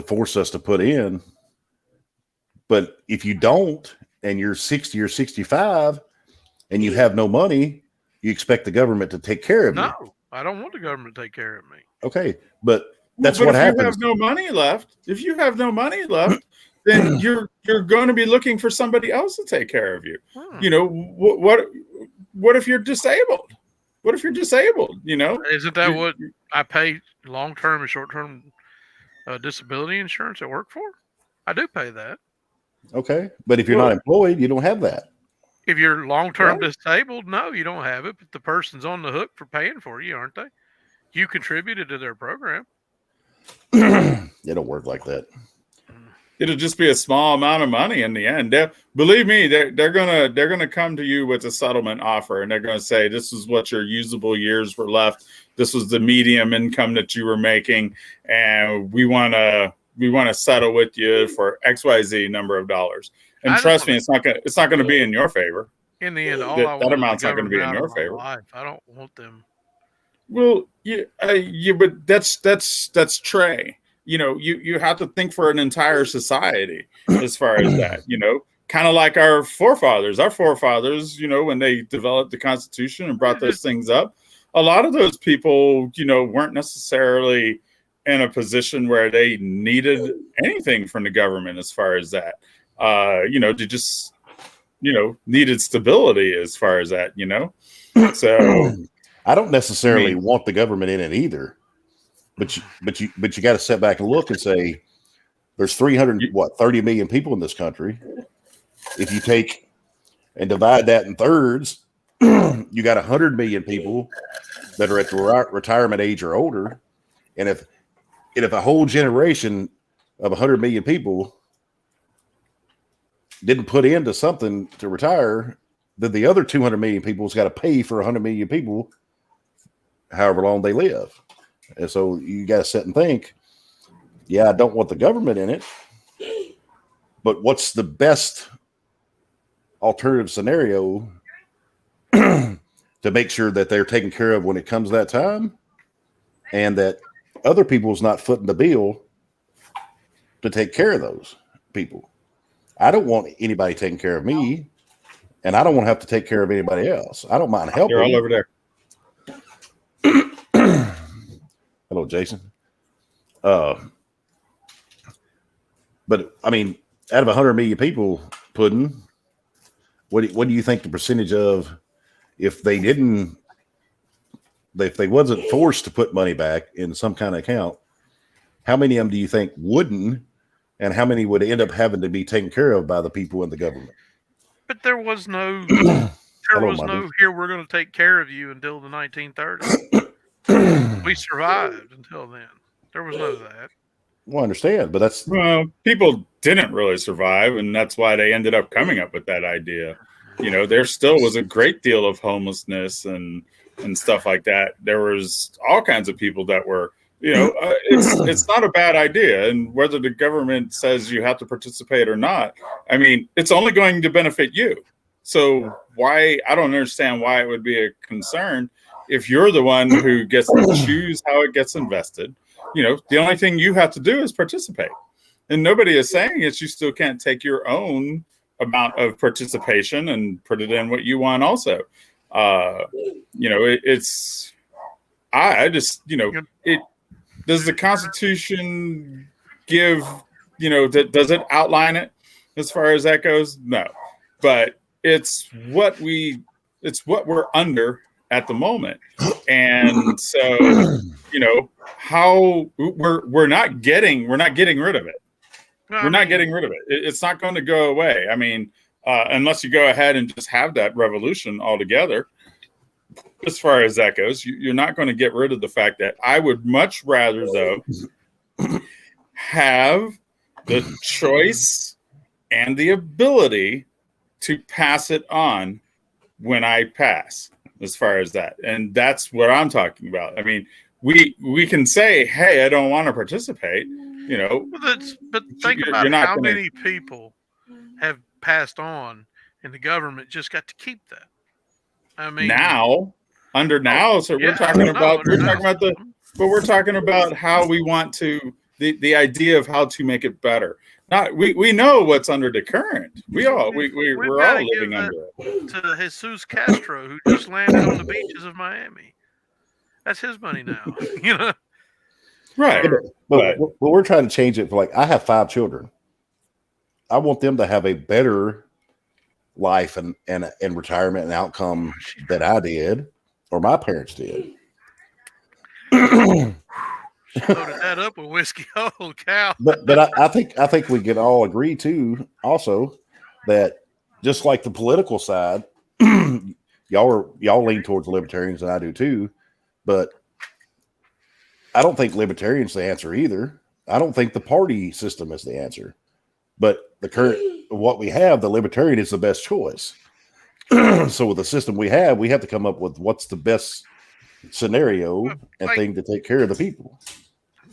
force us to put in. But if you don't, and you're 60 or 65, and you have no money, you expect the government to take care of you. No, I don't want the government to take care of me. Okay, but that's what happens. If you have no money left, then you're going to be looking for somebody else to take care of you. What if you're disabled? What if you're disabled? Isn't that what I pay long-term and short-term disability insurance at work for? I do pay that. Okay, but if you're not employed, you don't have that. If you're long-term disabled, no, you don't have it. But the person's on the hook for paying for you, aren't they? You contributed to their program. It don't work like that. It'll just be a small amount of money in the end. Believe me, they're gonna come to you with a settlement offer, and they're gonna say, "This is what your usable years were left. This was the medium income that you were making, and we want to settle with you for XYZ number of dollars." And trust me, it's not gonna be in your favor. In the end, that amount's not gonna be in your favor. Life. I don't want them. Well, but that's Trey. You have to think for an entire society as far as that, kind of like our forefathers. Our forefathers, when they developed the Constitution and brought those things up, a lot of those people, weren't necessarily in a position where they needed anything from the government as far as that. They just, needed stability as far as that, So I don't necessarily want the government in it either. But you got to step back and look and say, there's 30 million people in this country. If you take and divide that in thirds, you got 100 million people that are at the retirement age or older. And if a whole generation of 100 million people didn't put into something to retire, then the other 200 million people's got to pay for 100 million people, however long they live. And so you got to sit and think, I don't want the government in it, but what's the best alternative scenario to make sure that they're taken care of when it comes that time, and that other people's not footing the bill to take care of those people? I don't want anybody taking care of me, and I don't want to have to take care of anybody else. I don't mind helping. They're all over there. Hello, Jason. But I mean, out of 100 million people, Puddin, what do you think the percentage of, if they wasn't forced to put money back in some kind of account, how many of them do you think wouldn't, and how many would end up having to be taken care of by the people in the government? But there was no, here we're going to take care of you until the 1930s. We survived until then. There was none of that. Well, I understand, but people didn't really survive, and that's why they ended up coming up with that idea. There still was a great deal of homelessness and stuff like that. There was all kinds of people that were It's not a bad idea. And whether the government says you have to participate or not, I mean, it's only going to benefit you. So I don't understand why it would be a concern if you're the one who gets to choose how it gets invested. The only thing you have to do is participate. And nobody is saying you still can't take your own amount of participation and put it in what you want also. It's I just it does the Constitution give does it outline it as far as that goes? No, but it's what we're under at the moment, and so how we're not getting rid of it. We're not getting rid of it. It's not going to go away. I mean, unless you go ahead and just have that revolution altogether. As far as that goes, you're not going to get rid of the fact that I would much rather, though, have the choice and the ability to pass it on when I pass, as far as that. And that's what I'm talking about. I mean, we can say, hey, I don't want to participate, But think about how many people have passed on and the government just got to keep that. I mean, so we're talking about how we want to the idea of how to make it better. Not we know what's under the current. We're all living under it. To Jesus Castro, who just landed on the beaches of Miami. That's his money now. Right. But we're trying to change it for I have 5 children. I want them to have a better life and retirement and outcome that I did or my parents did. She loaded that up with whiskey. Oh cow! But I think we can all agree too. Also, that just like the political side, y'all lean towards libertarians, and I do too. But I don't think libertarian's the answer either. I don't think the party system is the answer. But the current what we have, the libertarian is the best choice. So with the system we have to come up with what's the best scenario and thing to take care of the people.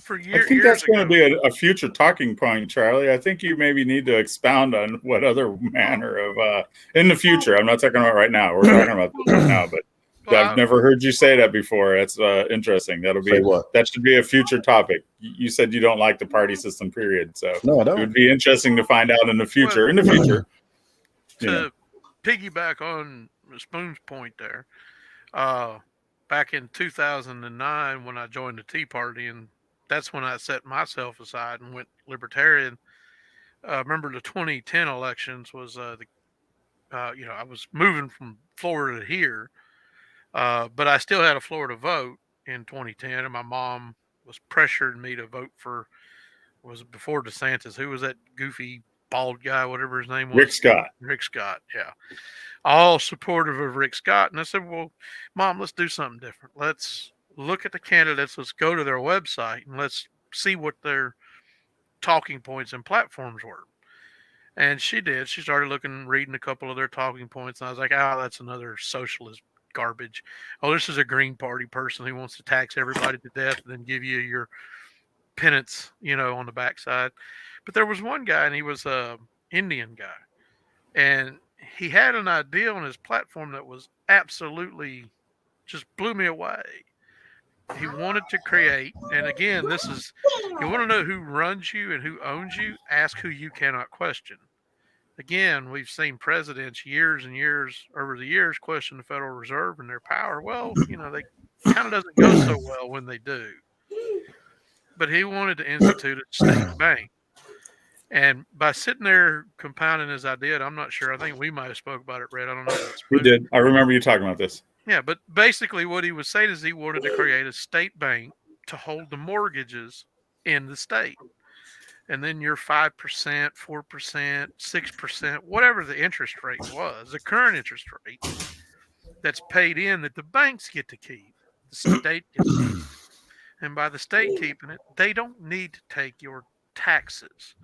I think that's going to be a future talking point, Charlie. I think you maybe need to expound on what other manner of in the future. I'm not talking about right now. We're talking about this right now, but I've never heard you say that before. That's interesting. That should be a future topic. You said you don't like the party system, period. So no, I don't. It would be interesting to find out in the future. To piggyback on Spoon's point there, back in 2009 when I joined the Tea Party, and that's when I set myself aside and went libertarian. Remember the 2010 elections was I was moving from Florida to here, but I still had a Florida vote in 2010, and my mom was pressuring me to vote for, was it before DeSantis? Who was that goofy bald guy, whatever his name was? Rick Scott, yeah. All supportive of Rick Scott. And I said, well, Mom, let's do something different. Let's look at the candidates. Let's go to their website and let's see what their talking points and platforms were. And she did. She started reading a couple of their talking points. And I was like, that's another socialist garbage. Oh, this is a Green Party person who wants to tax everybody to death and then give you your penance, on the backside. But there was one guy, and he was a Indian guy. And he had an idea on his platform that was absolutely just blew me away. He wanted to create, and again, you want to know who runs you and who owns you, ask who you cannot question. Again, we've seen presidents years and years over the years question the Federal Reserve and their power. Well, they kind of doesn't go so well when they do. But he wanted to institute a state bank. And by sitting there compounding his idea, I'm not sure. I think we might have spoke about it, Red. I don't know. We did. I remember you talking about this. Yeah, but basically what he was saying is he wanted to create a state bank to hold the mortgages in the state. And then your 5%, 4%, 6%, whatever the interest rate was, the current interest rate that's paid in that the banks get to keep, the state gets to keep. And by the state keeping it, they don't need to take your taxes.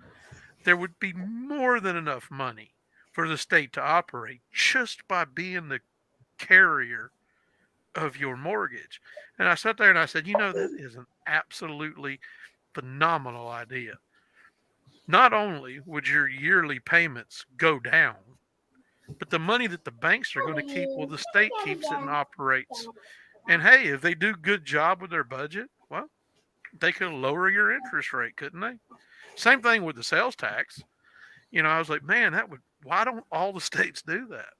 There would be more than enough money for the state to operate just by being the carrier of your mortgage. And I sat there and I said, that is an absolutely phenomenal idea. Not only would your yearly payments go down, but the money that the banks are going to keep, well, the state keeps it and operates. And hey, if they do a good job with their budget, well, they could lower your interest rate, couldn't they? Same thing with the sales tax. I was like, man, why don't all the states do that?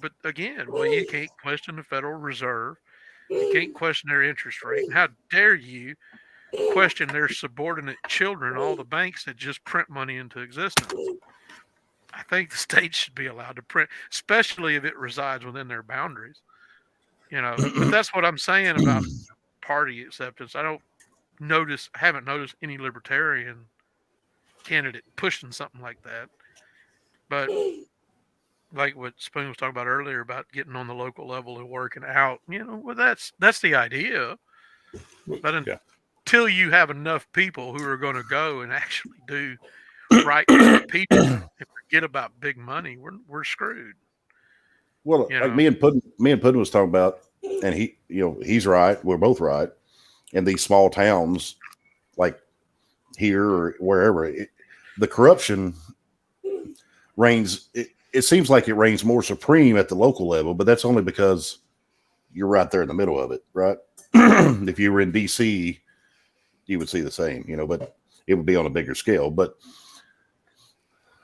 But again, well, you can't question the Federal Reserve. You can't question their interest rate. And how dare you question their subordinate children, all the banks that just print money into existence? I think the states should be allowed to print, especially if it resides within their boundaries. But that's what I'm saying about party acceptance. I haven't noticed any libertarian candidate pushing something like that. But like what Spoon was talking about earlier about getting on the local level and working out, well, that's the idea. But until you have enough people who are going to go and actually do right for the people and forget about big money, we're screwed. Well, like me and Puddin was talking about, and he's right. We're both right. In these small towns, like here or wherever, the corruption reigns. It seems like it reigns more supreme at the local level, but that's only because you're right there in the middle of it, right? If you were in DC, you would see the same, but it would be on a bigger scale. But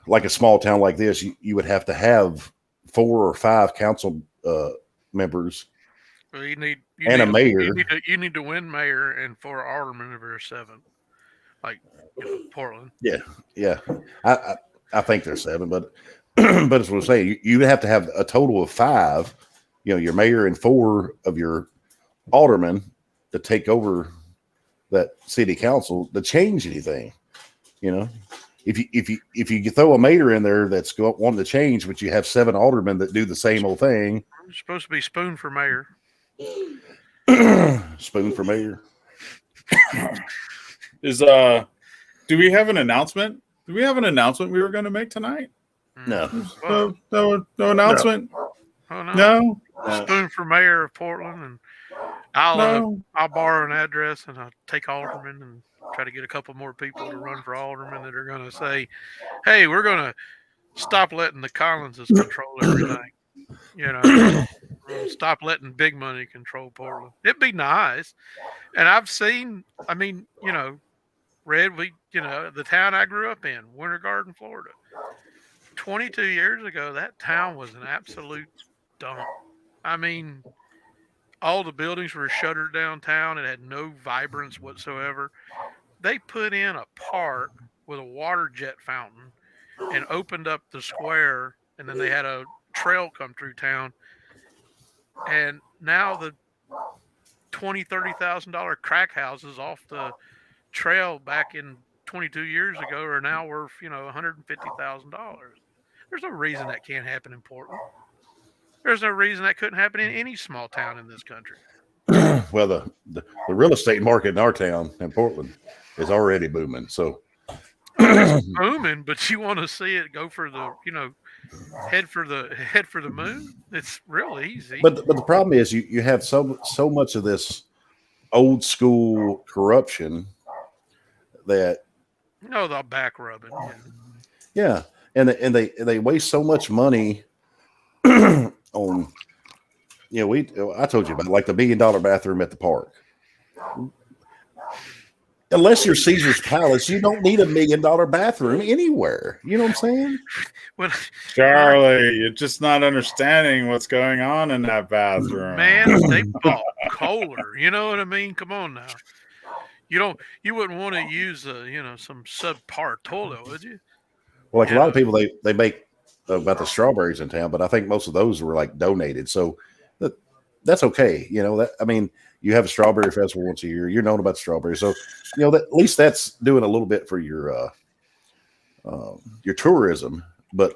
like a small town like this, you would have to have 4 or 5 council members. Well, you need a mayor. You need to win mayor and 4 aldermen if there's 7, like Portland. Yeah. I think there's 7, but but as we'll say, you have to have a total of 5. Your mayor and 4 of your aldermen to take over that city council to change anything. If you throw a mayor in there that's wanting to change, but you have 7 aldermen that do the same old thing. I'm supposed to be Spoon for mayor. Spoon for mayor. Do we have an announcement? Do we have an announcement we were going to make tonight? No. No announcement. No. Oh, No. Spoon for mayor of Portland, and I'll borrow an address and I'll take aldermen and try to get a couple more people to run for aldermen that are going to say, "Hey, we're going to stop letting the Collinses control everything. Stop letting big money control Portland." It'd be nice. And I've seen, Red, the town I grew up in, Winter Garden, Florida. 22 years ago, that town was an absolute dump. I mean, all the buildings were shuttered downtown. It had no vibrance whatsoever. They put in a park with a water jet fountain and opened up the square, and then they had a trail come through town. And now the $20,000-$30,000 crack houses off the trail back in 22 years ago are now worth, $150,000. There's no reason that can't happen in Portland. There's no reason that couldn't happen in any small town in this country. Well, the real estate market in our town in Portland is already booming. So it's booming, but you want to see it go for the, head for the moon. It's real easy. But the problem is you have so much of this old school corruption that the back rubbing. Yeah. And they waste so much money on, I told you about like the $1 million bathroom at the park. Unless you're Caesar's Palace, you don't need $1 million bathroom anywhere. You know what I'm saying? Well, Charlie, you're just not understanding what's going on in that bathroom. Man, they bought Kohler. You know what I mean? Come on now. You wouldn't want to use some subpar toilet, would you? Well, like a lot of people, they make about the strawberries in town, but I think most of those were like donated. So that's okay. You have a strawberry festival once a year. You're known about strawberries. So, at least that's doing a little bit for your tourism. But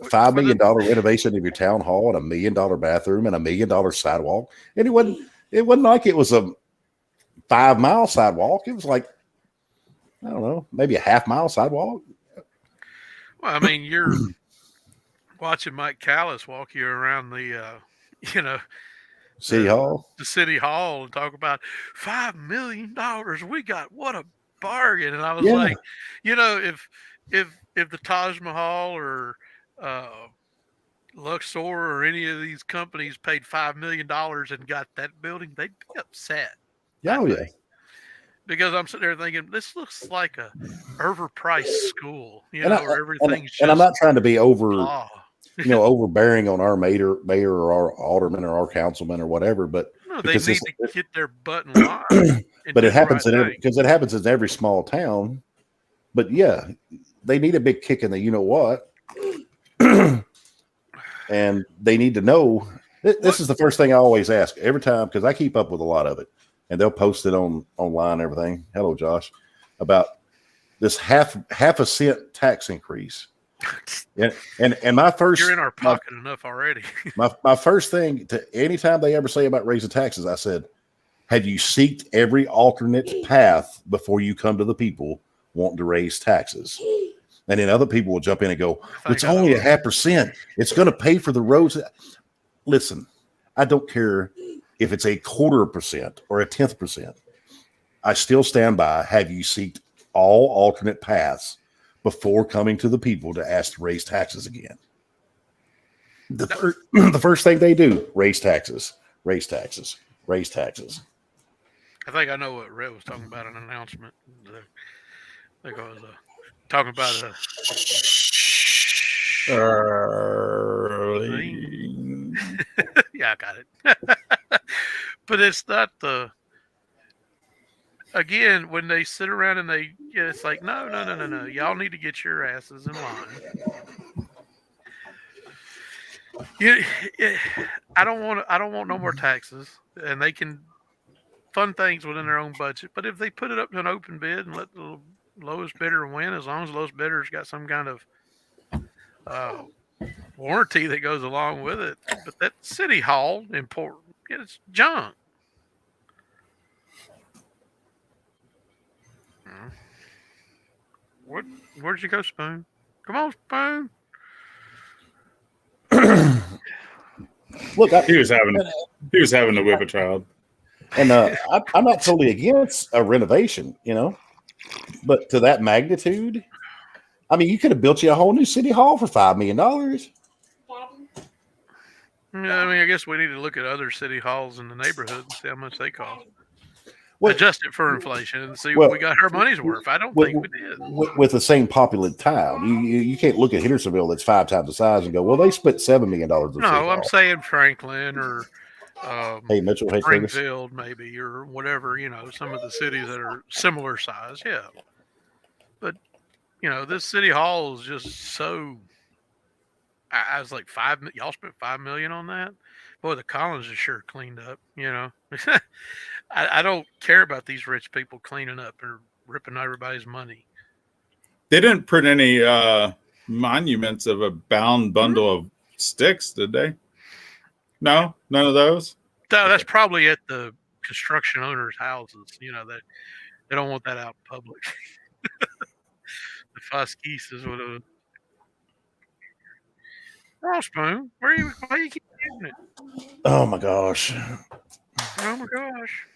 $5 million renovation of your town hall and $1 million bathroom and $1 million sidewalk. And it wasn't like it was a 5-mile sidewalk. It was like, I don't know, maybe a half-mile sidewalk. Well, I mean, you're watching Mike Callis walk you around the, City Hall. The city hall and talk about $5 million. We got what a bargain. And I was Yeah. like, if the Taj Mahal or uh, Luxor or any of these companies paid $5 million and got that building, they'd be upset. Oh yeah. Because I'm sitting there thinking, this looks like a overpriced school, And where everything's I'm just not trying to be blah. overbearing on our mayor or our alderman or our councilman or whatever, but No, they because need to get their butt in line and but do it the happens right in thing. because it happens in every small town. But yeah, they need a big kick in the what, and they need to know. This is the first thing I always ask every time because I keep up with a lot of it, and they'll post it online and everything. Hello, Josh, about this half a cent tax increase. And my first, You're in our pocket enough already. my first thing to anytime they ever say about raising taxes, I said, have you seeked every alternate path before you come to the people wanting to raise taxes? And then other people will jump in and go, it's only a 0.5%. It's going to pay for the roads. Listen, I don't care if it's 0.25% or 0.1%. I still stand by. Have you seeked all alternate paths before coming to the people to ask to raise taxes again? The first thing they do, raise taxes, raise taxes, raise taxes. I think I know what Red was talking about, an announcement. I think I was talking about early. Yeah, I got it. But it's not again, when they sit around and it's like, no. Y'all need to get your asses in line. I don't want no more taxes, and they can fund things within their own budget. But if they put it up to an open bid and let the lowest bidder win, as long as the lowest bidder's got some kind of warranty that goes along with it. But that city hall important, it's junk. Where'd you go, Spoon? Come on, Spoon. Look, he was having to whip a child. And I'm not totally against a renovation, but to that magnitude, I mean, you could have built you a whole new city hall for $5 million. Yeah, I mean, I guess we need to look at other city halls in the neighborhood and see how much they cost. Adjust it for inflation and see what we got our money's worth. I don't think we did. With the same populated town, you can't look at Hendersonville that's 5 times the size and go, well, they spent $7 million. No, I'm saying Franklin or hey Mitchell, hey Springfield, maybe, or whatever. Some of the cities that are similar size. Yeah, but this city hall is just so. I was like y'all spent $5 million on that. Boy, the Collins is sure cleaned up. I don't care about these rich people cleaning up or ripping everybody's money. They didn't print any monuments of a bound bundle of sticks, did they? No, none of those. No, that's probably at the construction owners' houses. That they don't want that out in public. The Foskis would have. Oh, Spoon, why you keep getting it? Oh my gosh! Oh my gosh!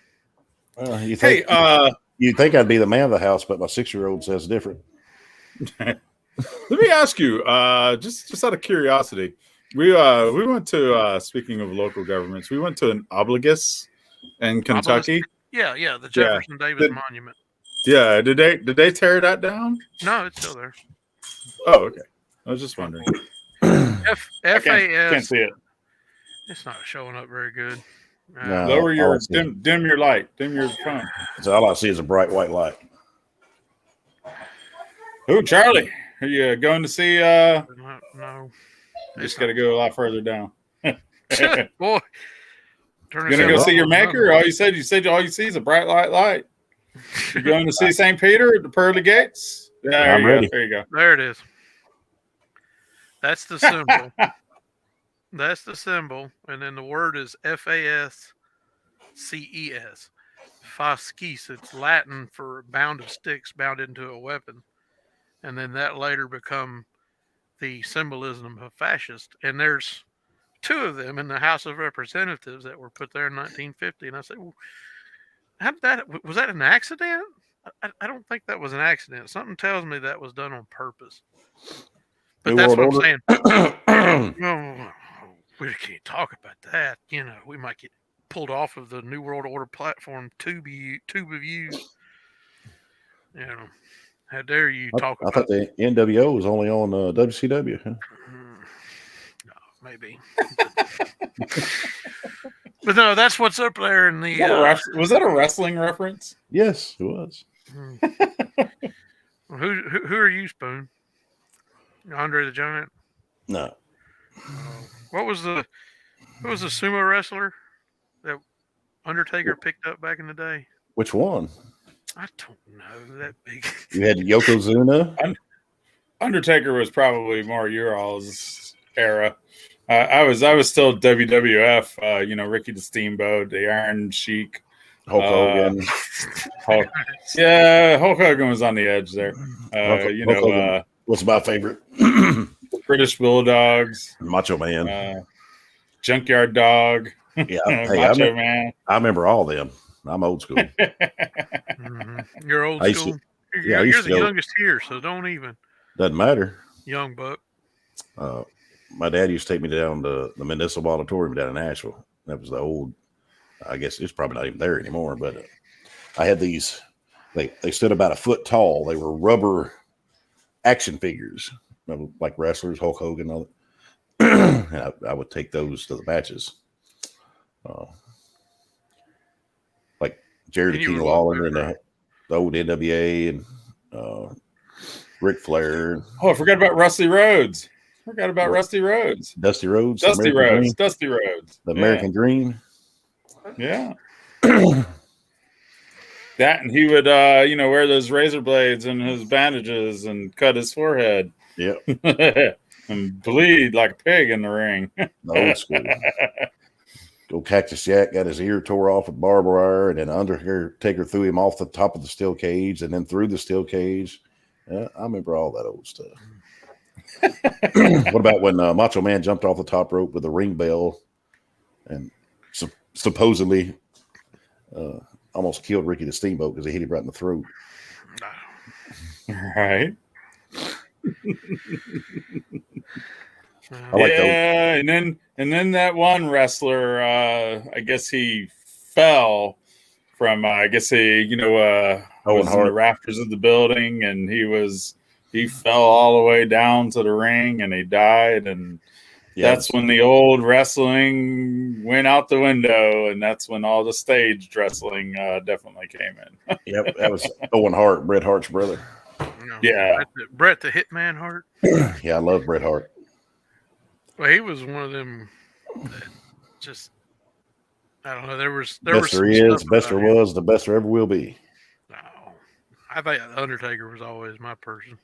You think? You'd think I'd be the man of the house, but my 6-year-old says different. Let me ask you, just out of curiosity, we went to speaking of local governments, we went to an obelisk in Kentucky. Yeah, the Jefferson Davis Monument. Yeah, did they tear that down? No, it's still there. Oh, okay. I was just wondering. FAS. Can't see it. It's not showing up very good. No, lower your dim your light. Dim your phone. So all I see is a bright white light. Oh, Charlie, are you going to see? No. You just got to go a lot further down. Boy, gonna go see your maker? All you said all you see is a bright light. You're going to see St. Peter at the pearly gates? Yeah, I'm ready. There you go. There it is. That's the symbol. That's the symbol, and then the word is FASCES. Fasces. It's Latin for bound of sticks, bound into a weapon, and then that later become the symbolism of fascist. And there's two of them in the House of Representatives that were put there in 1950, and I said, "Well, how did that? Was that an accident? I don't think that was an accident. Something tells me that was done on purpose." But New that's World what I'm Order. saying. No, we can't talk about that. We might get pulled off of the New World Order platform. Tube of you. How dare you talk I about? thought the NWO was only on WCW. Huh? No, maybe. But no, that's what's up there in the. Was that a wrestling reference? Yes, it was. Who are you, Spoon? Andre the Giant? No. What was the sumo wrestler that Undertaker picked up back in the day? Which one? I don't know that big. You had Yokozuna. Undertaker was probably more your all's era. I was still WWF. Ricky the Steamboat, the Iron Sheik, Hulk Hogan. Hulk Hogan was on the edge there. Hulk Hogan was my favorite. British Bulldogs, Macho Man, Junkyard Dog. Yeah, Macho Man. I remember all them. I'm old school. You're old school. You're the youngest here, so don't even. Doesn't matter. Young buck. My dad used to take me down to the Municipal Auditorium down in Nashville. That was the old. I guess it's probably not even there anymore. But I had these. They stood about a foot tall. They were rubber action figures, like wrestlers, Hulk Hogan, and all that. And I would take those to the matches. Like Jerry the King Lawler and the old NWA and Ric Flair. Oh, I forgot about Rusty Rhodes. Rusty Rhodes. Dusty Rhodes. Dusty Rhodes. The American Dream. Yeah. That, and he would, wear those razor blades and his bandages and cut his forehead. Yep. And bleed like a pig in the ring. The old school. Old Cactus Jack got his ear tore off with barbed wire, and then Undertaker threw him off the top of the steel cage and then through the steel cage. I remember all that old stuff. What about when Macho Man jumped off the top rope with a ring bell and supposedly almost killed Ricky the Steamboat because he hit him right in the throat? Right. I like those. And then that one wrestler, I guess he fell from, Owen was in the rafters of the building, and he fell all the way down to the ring, and he died, and that's when the old wrestling went out the window, and that's when all the staged wrestling definitely came in. Yep, that was Owen Hart, Bret Hart's brother. Yeah, Bret the Hitman Hart. Yeah, I love Bret Hart. Well, he was one of them that just, I don't know. There was best there is, best there was, the best there ever will be. No, I think Undertaker was always my person.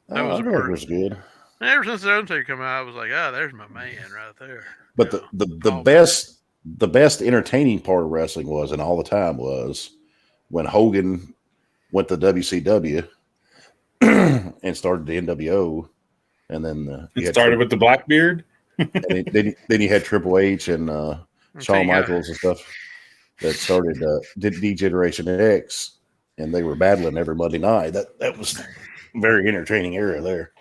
That was good. Ever since the Undertaker came out, I was like, there's my man right there. But the best entertaining part of wrestling was, and all the time was, when Hogan went to WCW and started the NWO, and then it started with the Blackbeard. And then you had Triple H and Shawn Michaels and stuff that started D-Generation X, and they were battling every Monday night. That was a very entertaining era there.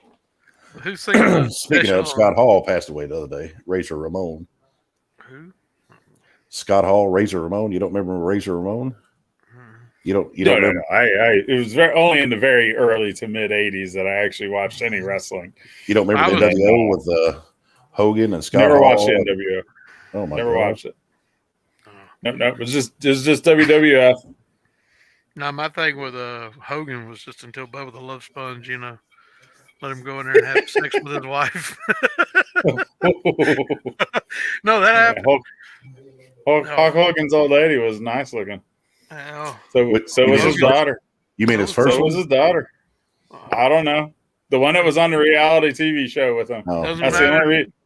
Who's singing? Speaking of, Scott Hall passed away the other day. Razor Ramon. Who? Scott Hall, Razor Ramon. You don't remember Razor Ramon? You don't remember? No. It was only in the very early to mid '80s that I actually watched any wrestling. You don't remember the NWO with Hogan and Scott Never Hall? watched the NWO. Oh my Never God. watched it. No, it was just WWF. No, my thing with Hogan was just until Bubba the Love Sponge, let him go in there and have sex with his wife. No, that happened. Hulk Hogan's old lady was nice looking. Oh. So was his daughter. You mean his first one? So was his daughter. I don't know. The one that was on the reality TV show with him. Oh. That's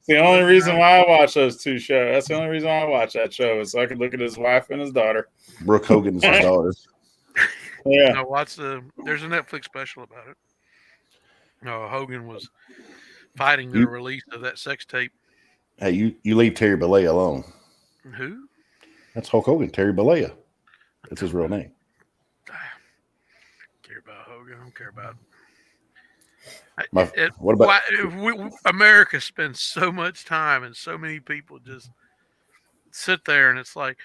the only reason why I watch those two shows. That's the only reason why I watch that show, is so I could look at his wife and his daughter. Brooke Hogan's his daughter. Yeah. There's a Netflix special about it. No, Hogan was fighting the release of that sex tape. Hey, you leave Terry Bollea alone. Who? That's Hulk Hogan. Terry Bollea. That's his real name. Care about Hogan. I don't care about. What about? America spends so much time and so many people just sit there and it's like,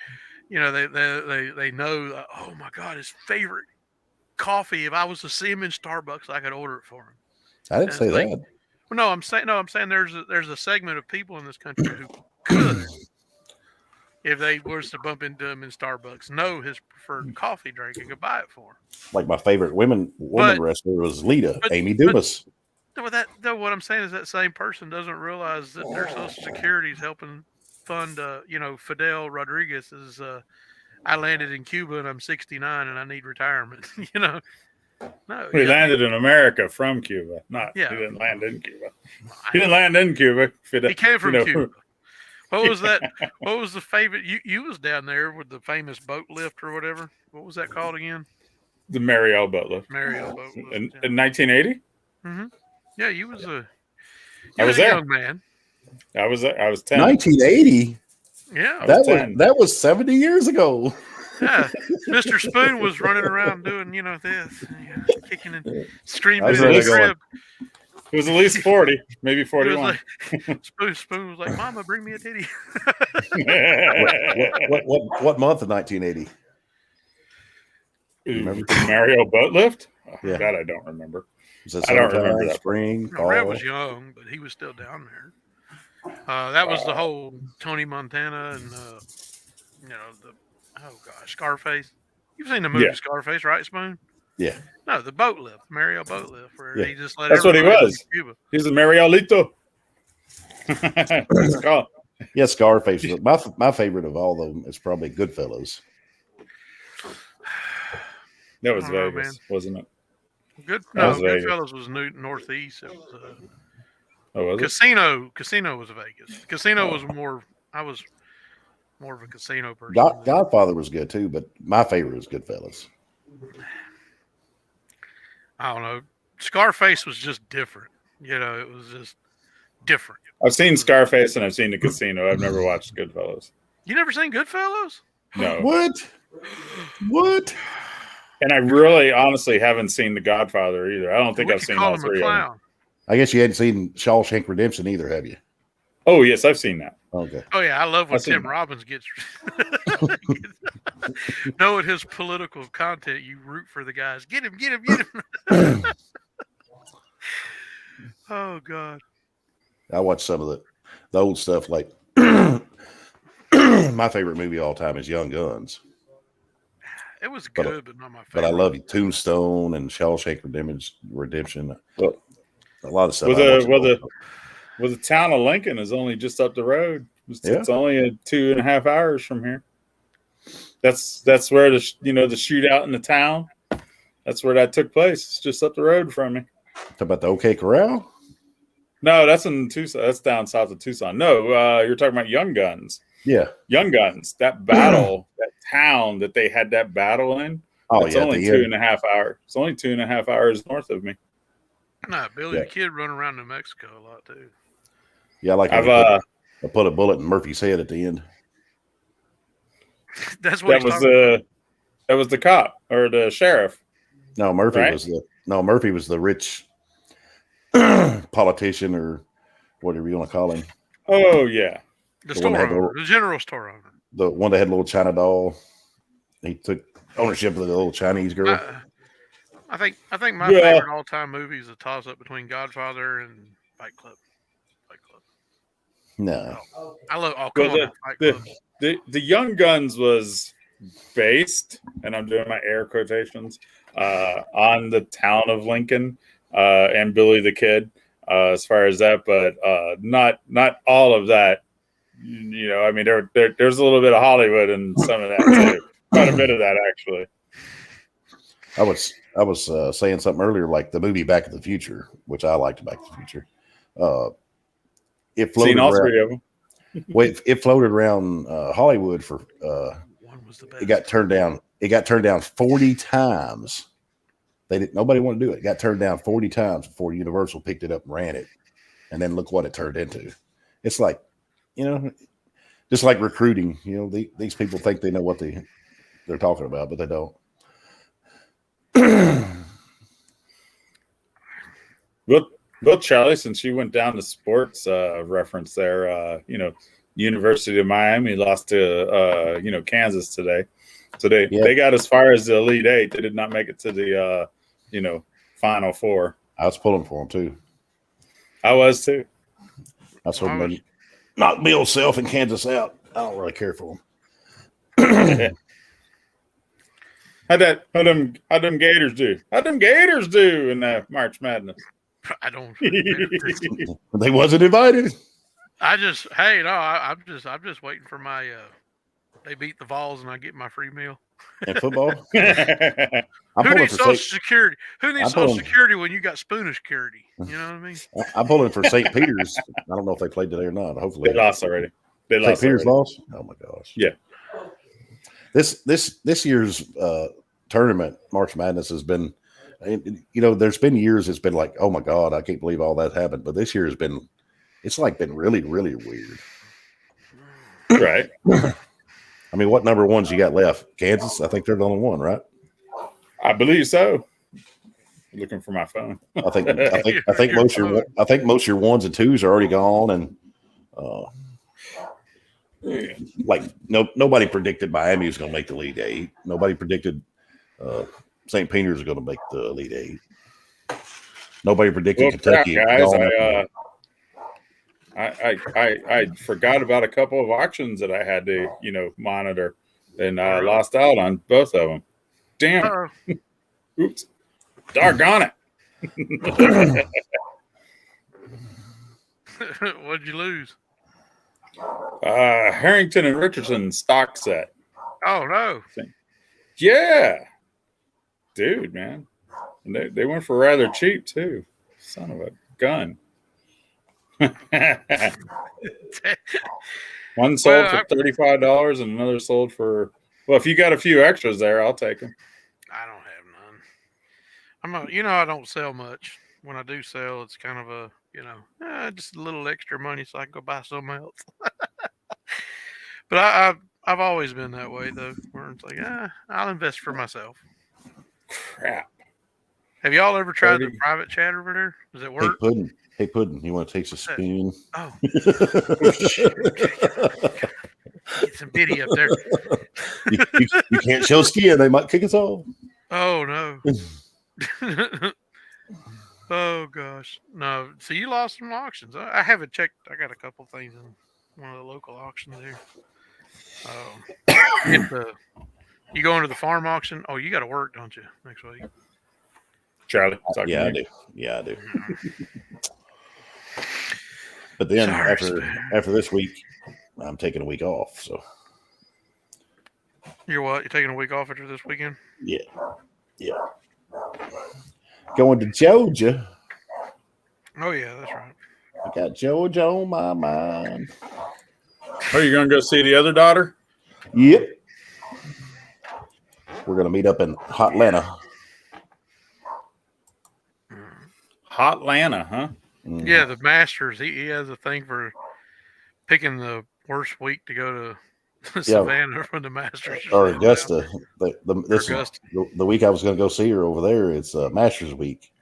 they know. Oh my God, his favorite coffee. If I was to see him in Starbucks, I could order it for him. I didn't And say it's like, that. well, no, I'm saying there's a segment of people in this country who could, if they was to bump into him in Starbucks, know his preferred coffee drink and could buy it for him. Like my favorite woman But wrestler was Lita, but Amy but Dumas. what I'm saying is that same person doesn't realize that their Social Security is helping fund, Fidel Rodriguez's. I landed in Cuba and I'm 69 and I need retirement. No, He landed in America from Cuba. Yeah. He didn't land in Cuba. He didn't land in Cuba. He came from Cuba. What was that? What was the favorite? You was down there with the famous boat lift or whatever. What was that called again? The Mariel boat lift. Mariel boat lift. In 1980? Mm-hmm. Yeah, you was a there. young man. I was 10. 1980. Yeah, that was 70 years ago. Yeah, Mr. Spoon was running around doing this, kicking and screaming in really the crib. It was at least 40, maybe 41. Spoon was like, "Mama, bring me a titty." What month of 1980? Remember the Mario boat lift? Oh, Yeah. That I don't remember. I don't remember that. Spring, Red was young, but he was still down there. That was the whole Tony Montana and Scarface. You've seen the movie Scarface, right, Spoon? Yeah. No, the boat lift, Mario boat lift, where he just let. That's what he was. He's a Mariolito. Yeah, Scarface. My favorite of all of them is probably Goodfellas. That was Vegas, wasn't it? Goodfellas was Northeast. It was Casino. Casino was Vegas. Casino was more. I was more of a casino person. Godfather was good too, but my favorite is Goodfellas. I don't know. Scarface was just different. It was just different. I've seen Scarface and I've seen the Casino. I've never watched Goodfellas. You never seen Goodfellas? No. What? And I really, honestly, haven't seen The Godfather either. I don't think I've seen all three of them. I guess you hadn't seen Shawshank Redemption either, have you? Oh, yes, I've seen that. Okay. Oh, yeah, I love when Tim Robbins gets... knowing his political content, you root for the guys. Get him. Oh, God. I watched some of the old stuff, like... my favorite movie of all time is Young Guns. It was good, but not my favorite. But I love Tombstone and Shawshank Redemption. A lot of stuff. Well, the town of Lincoln is only just up the road. It's only 2.5 hours from here. That's where the shootout in the town. That's where that took place. It's just up the road from me. Talk about the OK Corral? No, that's in Tucson. That's down south of Tucson. No, you're talking about Young Guns. Yeah, Young Guns. That battle, that town that they had that battle in. It's only 2.5 hours. It's only 2.5 hours north of me. Nah, Billy the Kid running around New Mexico a lot too. Yeah, I put a bullet in Murphy's head at the end. That's what that was the cop or the sheriff. No, Murphy was the rich politician or whatever you want to call him. Oh yeah, the general store owner. The one that had a little China doll. He took ownership of the little Chinese girl. I think my favorite all-time movie is a toss-up between Godfather and Fight Club. No, I love. The Young Guns was based, and I'm doing my air quotations, on the town of Lincoln and Billy the Kid, as far as that, but not all of that. I mean, there's a little bit of Hollywood and some of that too. Quite a bit of that, actually. I was saying something earlier, like the movie Back to the Future, which I liked Back to the Future. It floated seen all around, 3 of them. it floated around Hollywood for. One was the best. It got turned down. It got turned down 40 times. Nobody wanted to do it. It got turned down 40 times before Universal picked it up and ran it. And then look what it turned into. It's like you know, just like recruiting, you know, these people think they know what they're talking about, but they don't. Well, Charlie, since you went down to sports reference there, University of Miami lost to Kansas today. So they got as far as the Elite Eight. They did not make it to the Final Four. I was pulling for them too. I was too. I was hoping they knock Bill Self and Kansas out. I don't really care for them. How'd them Gators do? How'd them Gators do in March Madness? I don't. They wasn't invited. I'm just waiting for my. They beat the Vols and I get my free meal. In football. Who needs Social Security? Who needs Social Security when you got Spooner Security? You know what I mean? I'm pulling for St. Peter's. I don't know if they played today or not. Hopefully they lost already. St. Peter's lost. Oh my gosh. Yeah. This year's tournament, March Madness, has been. There's been years it's been like, oh my God, I can't believe all that happened. But this year has been, it's like been really, really weird. Right. I mean, what number ones you got left? Kansas? I think they're the only one, right? I believe so. Looking for my phone. I think most of your ones and twos are already gone, and nobody predicted Miami was going to make the Elite Eight. Nobody predicted St. Peter's is going to make the Elite Eight. Nobody predicted Kentucky. Guys, I forgot about a couple of auctions that I had to monitor, and I lost out on both of them. Damn. Oops. Doggone it. What'd you lose? Harrington and Richardson stock set. Oh no. Yeah. Dude, man. And they went for rather cheap too. Son of a gun. One sold for $35 and another sold for, well, if you got a few extras there, I'll take them. I don't have none. I don't sell much. When I do sell, it's kind of a, just a little extra money so I can go buy something else. But I've always been that way though, where it's like, I'll invest for myself. Crap. Have y'all ever tried the private chat over there? Does it work? Hey, Puddin, you want to take some spoon? Oh. Get some bitty up there. You can't show skin. They might kick us off. Oh, no. Oh, gosh. No. So you lost some auctions. I haven't checked. I got a couple things in one of the local auctions here. You going to the farm auction? Oh, you got to work, don't you, next week? Charlie? Yeah, I do. Yeah, I do. But then after this week, I'm taking a week off. So you're what? You're taking a week off after this weekend? Yeah. Going to Georgia. Oh yeah, that's right. I got Georgia on my mind. Are you going to go see the other daughter? Yep. We're going to meet up in Hotlanta. Hotlanta, huh? Mm. Yeah, the Masters. He has a thing for picking the worst week to go to Savannah for the Masters. Or Augusta. The week I was going to go see her over there, it's Masters week.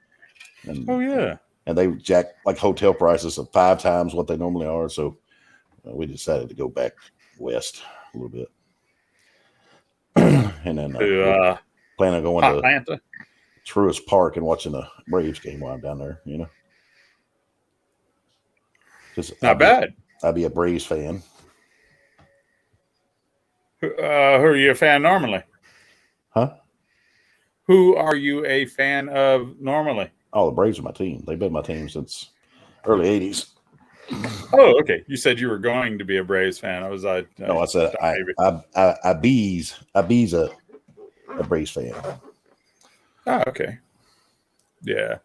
And, and they jack like hotel prices of 5 times what they normally are. So we decided to go back west a little bit. And then plan on going to Truist Park and watching the Braves game while I'm down there, Not bad. I'd be a Braves fan. Who are you a fan normally? Huh? Who are you a fan of normally? Oh, the Braves are my team. They've been my team since early 80s. Oh, okay. You said you were going to be a Braves fan. I said I bees a Braves fan. Oh, okay. Yeah.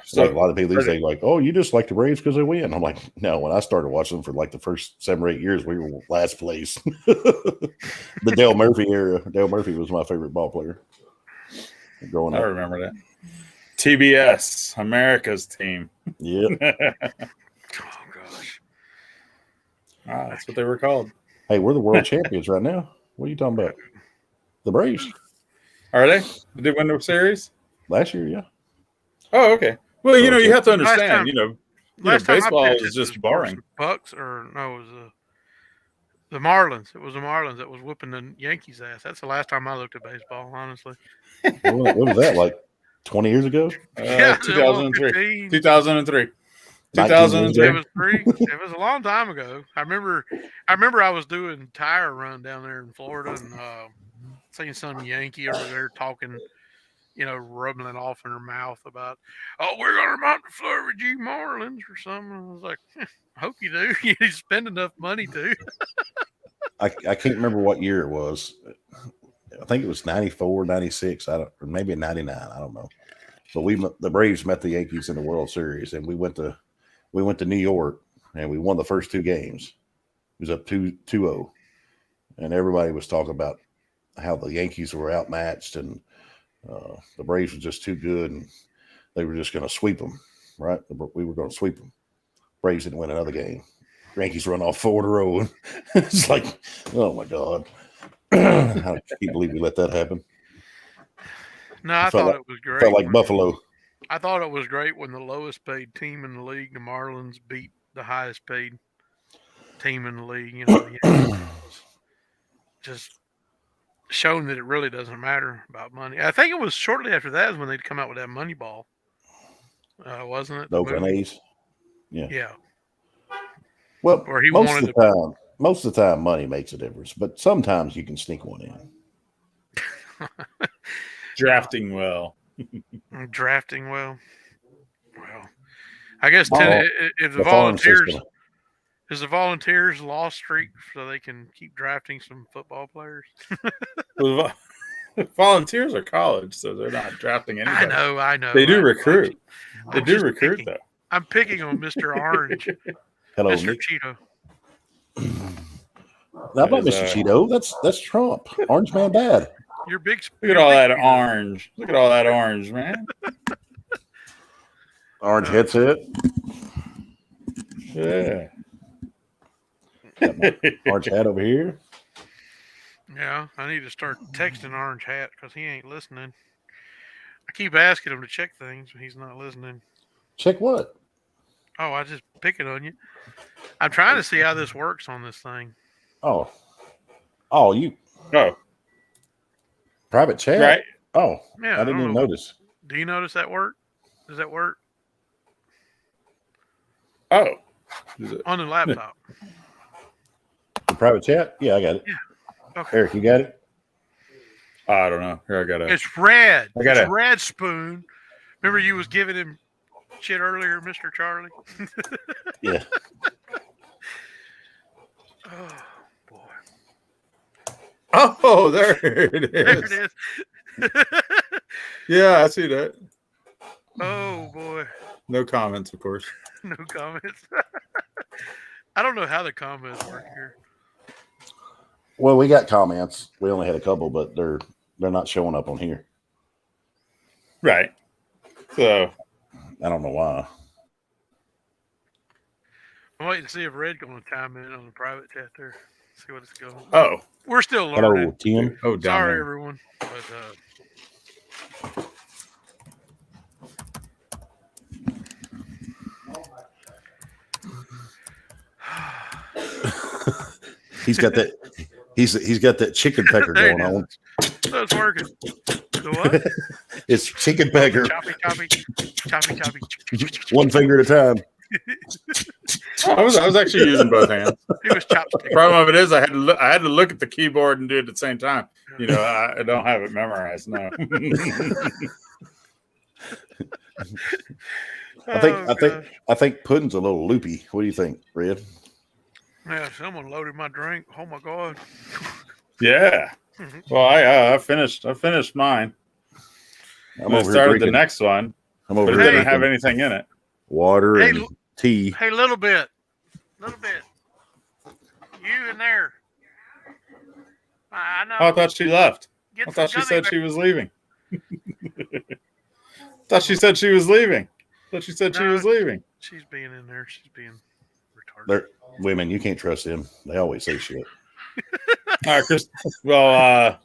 So like a lot of people these days like, oh, you just like the Braves because they win. I'm like, no. When I started watching them for like the first 7 or 8 years, we were last place. The Dale Murphy era. Dale Murphy was my favorite ball player growing up. I remember that. TBS, America's team. Yeah. Oh gosh. That's what they were called. Hey, we're the world champions right now. What are you talking about? The Braves. Are they? Did they win the series? Last year, yeah. Oh, okay. Well, you World have to Last understand, time- Last time I baseball paid is attention just to boring. sports, Bucks or no, it was the Marlins. It was the Marlins that was whooping the Yankees' ass. That's the last time I looked at baseball, honestly. What was that, like 20 years ago? Yeah, 2003. 15. 2003. 19 years 2003. It ago? was three. It was a long time ago. I remember I was doing tire run down there in Florida and seeing some Yankee over there talking, rubbing it off in her mouth about, oh, we're gonna mount the Florida G Marlins or something. I was like, I hope you do. You spend enough money to. I can't remember what year it was. I think it was 94, 96. Or maybe 99. I don't know. But the Braves met the Yankees in the World Series, and we went to New York, and we won the first two games. It was up 2-0, and everybody was talking about how the Yankees were outmatched, and the Braves were just too good, and they were just going to sweep them. Right? We were going to sweep them. Braves didn't win another game. Yankees run off 4 in a row. And it's like, oh my God. I can't believe we let that happen. No, I thought it was great. Felt like Buffalo. I thought it was great when the lowest paid team in the league, the Marlins, beat the highest paid team in the league. The Yankees. Just showing that it really doesn't matter about money. I think it was shortly after that is when they'd come out with that Moneyball, wasn't it? The Oakland A's. Yeah. Yeah. Well, or he most wanted of the time, money makes a difference, but sometimes you can sneak one in. Drafting well. Drafting well. Well, I guess if the Volunteers lost streak so they can keep drafting some football players. Volunteers are college, so they're not drafting anybody. I know. They do recruit. They do recruit, though. I'm picking on Mr. Orange. Hello, Mr. Nick. Cheeto. Not Mr. Cheeto. That's Trump. Orange man bad. You're big. Look at all that orange. Look at all that orange, man. Orange headset. Yeah. Got my orange hat over here. Yeah, I need to start texting Orange Hat because he ain't listening. I keep asking him to check things, but he's not listening. Check what? Oh, I just picking on you. I'm trying to see how this works on this thing. Oh, you. Oh. Private chat? Right. Oh, yeah. I didn't even notice. Do you notice that work? Does that work? Oh. On the laptop. The private chat? Yeah, I got it. Yeah. Okay. Eric, you got it? I don't know. Here, I got it. It's red. It's red spoon. Remember you was giving him shit earlier, Mr. Charlie? Yeah. Oh, boy. Oh, there it is. There it is. Yeah, I see that. Oh, boy. No comments, of course. No comments. I don't know how the comments work here. Well, we got comments. We only had a couple, but they're not showing up on here. Right. So I don't know why. I'm waiting to see if Red's going to chime in on the private chat there. See what it's going. Oh, we're still learning. Hello, Tim. Oh, sorry, there. everyone. But He's got that. He's got that chicken pecker going on. So it's working. The what? It's chicken pecker. Choppy. One finger at a time. I was actually using both hands. It was chopstick. Problem of it is I had to look at the keyboard and do it at the same time. I don't have it memorized. No. I think Puddin's a little loopy. What do you think, Red? Yeah, someone loaded my drink. Oh my God. Yeah. Well, I finished mine. I started the next one, but it didn't have anything in it. Water and tea. Hey, little bit. You in there? I know. Oh, I thought she left. I thought she said she was leaving. Thought she said she was leaving. She's being in there. She's being They're women. You can't trust them. They always say shit. All right, Chris. Well,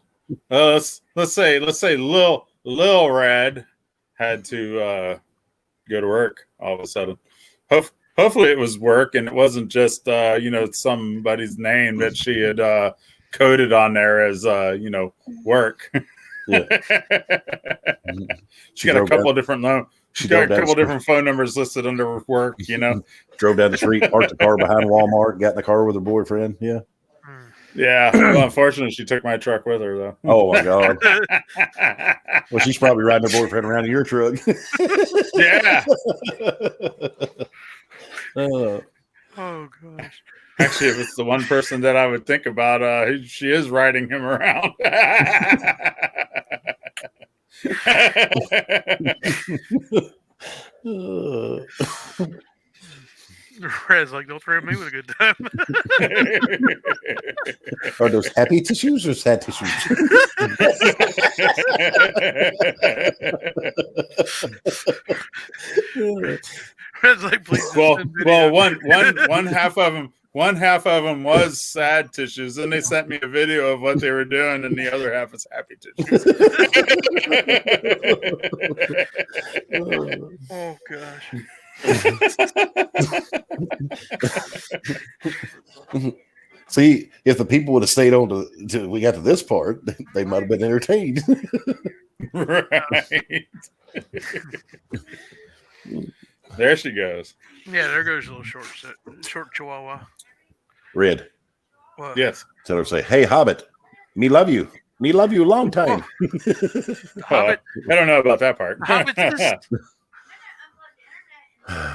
let's say Lil Red had to go to work all of a sudden. Hopefully it was work and it wasn't just somebody's name that she had coded on there as work. Yeah. She got a couple of different different phone numbers listed under work. Drove down the street, parked the car behind Walmart, got in the car with her boyfriend. Yeah. Yeah. Well, unfortunately, she took my truck with her though. Oh my God. Well, she's probably riding her boyfriend around in your truck. Yeah. Oh gosh. Actually, if it's the one person that I would think about, she is riding him around. Red's like, don't threaten me with a good time. Are those happy tissues or sad tissues? Red's like, please. Well, one half of them was sad tissues, and they sent me a video of what they were doing, and the other half is happy tissues. Oh gosh. See, if the people would have stayed on till we got to this part, they might have been entertained. Right. There she goes. Yeah, there goes a little short chihuahua. Red. What? Yes. So they'll say, "Hey, Hobbit, me love you a long time." Hobbit. I don't know about that part. Hobbit's this.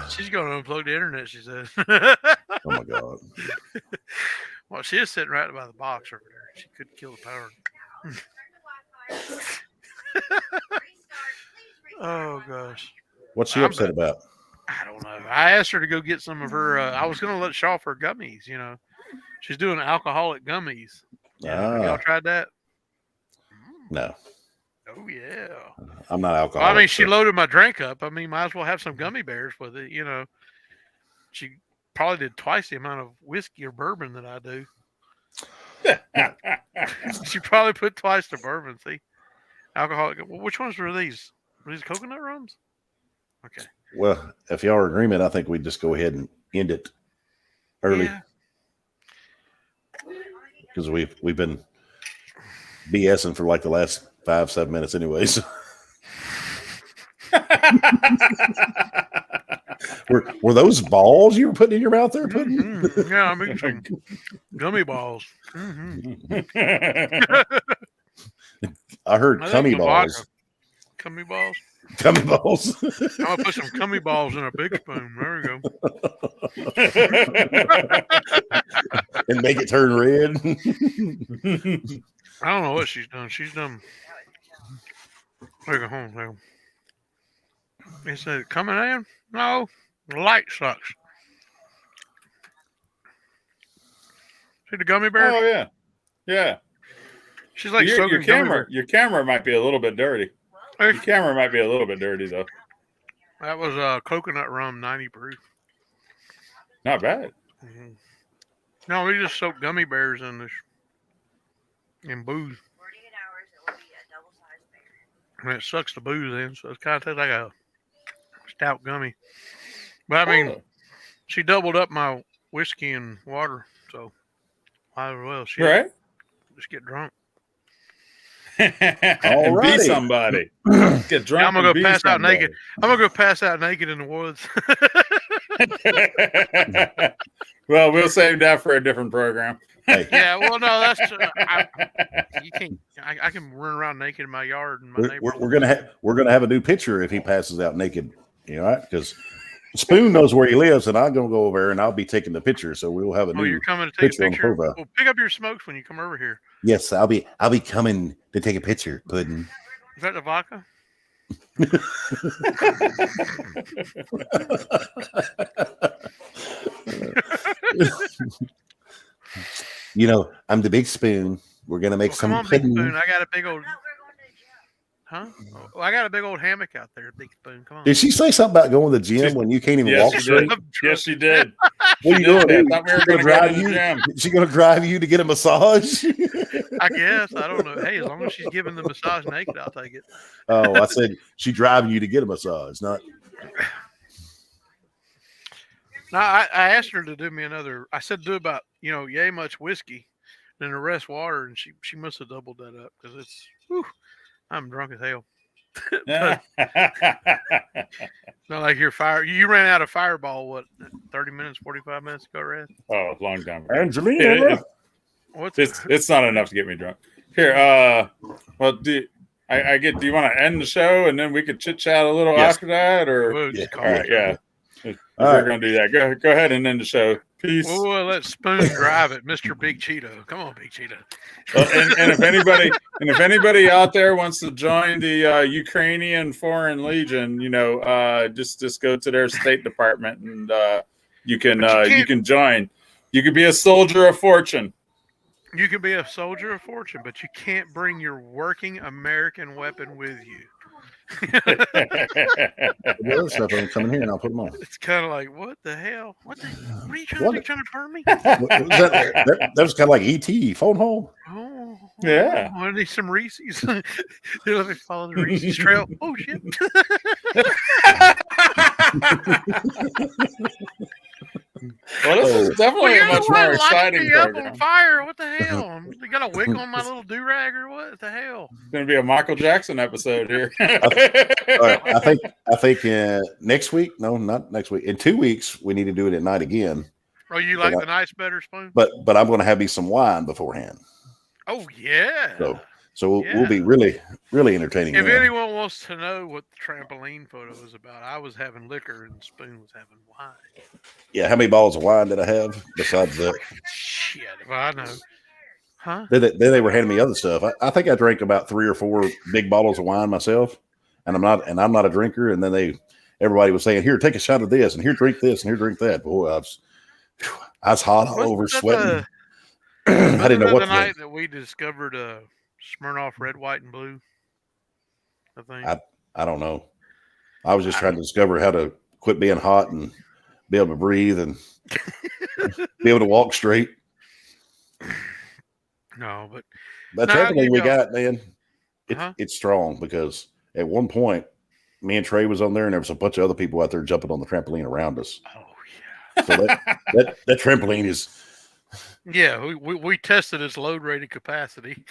She's going to unplug the internet, she says. Oh my God. Well, she is sitting right by the box over there. She could kill the power. Oh gosh. What's she upset about? I don't know. I asked her to go get some of her. I was going to let her off her gummies. She's doing alcoholic gummies. Y'all tried that? No. Oh yeah. I'm not alcoholic. Well, I mean, she loaded my drink up. I mean, might as well have some gummy bears with it. She probably did twice the amount of whiskey or bourbon that I do. She probably put twice the bourbon. See, alcoholic. Well, which ones were these? Were these coconut rums? Okay. Well, if y'all are in agreement, I think we just go ahead and end it early because we've been BSing for like the last 5-7 minutes, anyways. Were those balls you were putting in your mouth there, Puddin? Mm-hmm. Yeah, I mean some gummy balls. Mm-hmm. I heard cummy balls. Cummy balls. Gummy balls. I'm gonna put some cummy balls in a big spoon. There we go. And make it turn red. I don't know what she's done. She's done. Take her home now. He said, "Coming in? No, the light sucks." See the gummy bear? Oh yeah, yeah. She's like your camera. Your camera might be a little bit dirty. Hey. Your camera might be a little bit dirty though. That was coconut rum, 90 proof. Not bad. Mm-hmm. No, we just soaked gummy bears in this in booze. 48 hours, it will be a double-sized bear. And it sucks the booze in, so it kind of tastes like a stout gummy. But I mean, she doubled up my whiskey and water, so might as well. Right? Just get drunk. And be somebody. Get drunk. Yeah, I'm gonna go pass out naked. I'm gonna go pass out naked in the woods. Well, we'll save that for a different program. Hey. Yeah, well, no, that's you can't. I can run around naked in my yard and my neighborhood. We're gonna have a new picture if he passes out naked. You know, right? Because Spoon knows where he lives, and I'm gonna go over there and I'll be taking the picture. So we'll have a new. You're coming to take a picture. On well, pick up your smokes when you come over here. Yes, I'll be coming to take a picture, Puddin. Is that the vodka? You know, I'm the big spoon. We're gonna make some come on, big pudding. spoon. I got a big old. Huh? Well, I got a big old hammock out there, Big Spoon. Come on. Did she say something about going to the gym when you can't even walk she straight? did. Yes, she did. What are you doing? I Dude? thought we were She going to go drive to the you? gym. She gonna drive you to get a massage? I guess. I don't know. Hey, as long as she's giving the massage naked, I'll take it. Oh, I said she driving you to get a massage, not. No, I asked her to do me another. I said do about yay much whiskey, and the rest water, and she must have doubled that up because it's. Whew, I'm drunk as hell. But not like your fire. You ran out of Fireball. What? 30 minutes, 45 minutes ago, Red? Oh, long time ago. Angelina. It's not enough to get me drunk. Here, well, do you want to end the show and then we could chit chat a little after that, or We'll Yeah. just call all it. right, yeah. If All we're right. gonna do that, go ahead and end the show. Peace. We'll let Spoon drive it, Mr. Big Cheeto. Come on, Big Cheeto. And if anybody out there wants to join the Ukrainian Foreign Legion, just go to their State Department and you can join. You could be a soldier of fortune. You can be a soldier of fortune, but you can't bring your working American weapon with you. The other stuff I'm coming here and I'll put them on. It's kind of like, what the hell? What are you trying to do? Trying to turn me? That was kind of like ET phone home. Oh, Yeah. I need some Reese's. Let me follow the Reese's trail. Oh shit! Well, this is definitely a much more exciting me up program. on fire. What the hell? You got a wick on my little do rag or what? The hell? It's going to be a Michael Jackson episode here. All right, I think next week. No, not next week. In 2 weeks, we need to do it at night again. Oh, you like the nice better, Spoon? But I'm going to have me some wine beforehand. Oh yeah. So we'll be really, really entertaining. If then. anyone wants to know what the trampoline photo is about, I was having liquor and Spoon was having wine. Yeah, how many bottles of wine did I have besides that? Shit, well, I know. Huh? Then they were handing me other stuff. I think I drank about 3 or 4 big bottles of wine myself, and I'm not a drinker. And then everybody was saying, "Here, take a shot of this, and here, drink this, and here, drink that." Boy, I was hot all over, sweating. I didn't know what the to night think. that we discovered Smirnoff Red, White, and Blue. I think. I don't know. I was just trying to discover how to quit being hot and be able to breathe and be able to walk straight. No, but That trampoline we got, man, it's strong because at one point, me and Trey was on there, and there was a bunch of other people out there jumping on the trampoline around us. Oh yeah. So that trampoline is. Yeah, we tested its load rated capacity.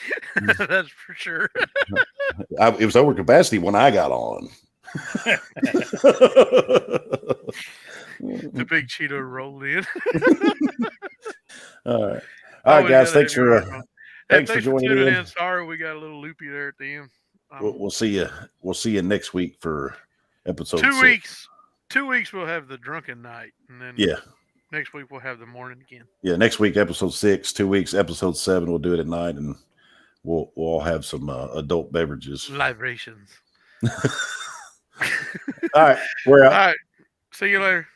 That's for sure. It was over capacity when I got on. The Big Cheeto rolled in. All right, guys. Thanks for joining in. Sorry, we got a little loopy there at the end. We'll see you. We'll see you next week for episode 2 6. weeks. 2 weeks we'll have the drunken night, and then next week we'll have the morning again. Yeah, next week episode 6. 2 weeks episode 7. We'll do it at night, and we'll all have some adult beverages. Libations. All right, we're out. All right, see you later.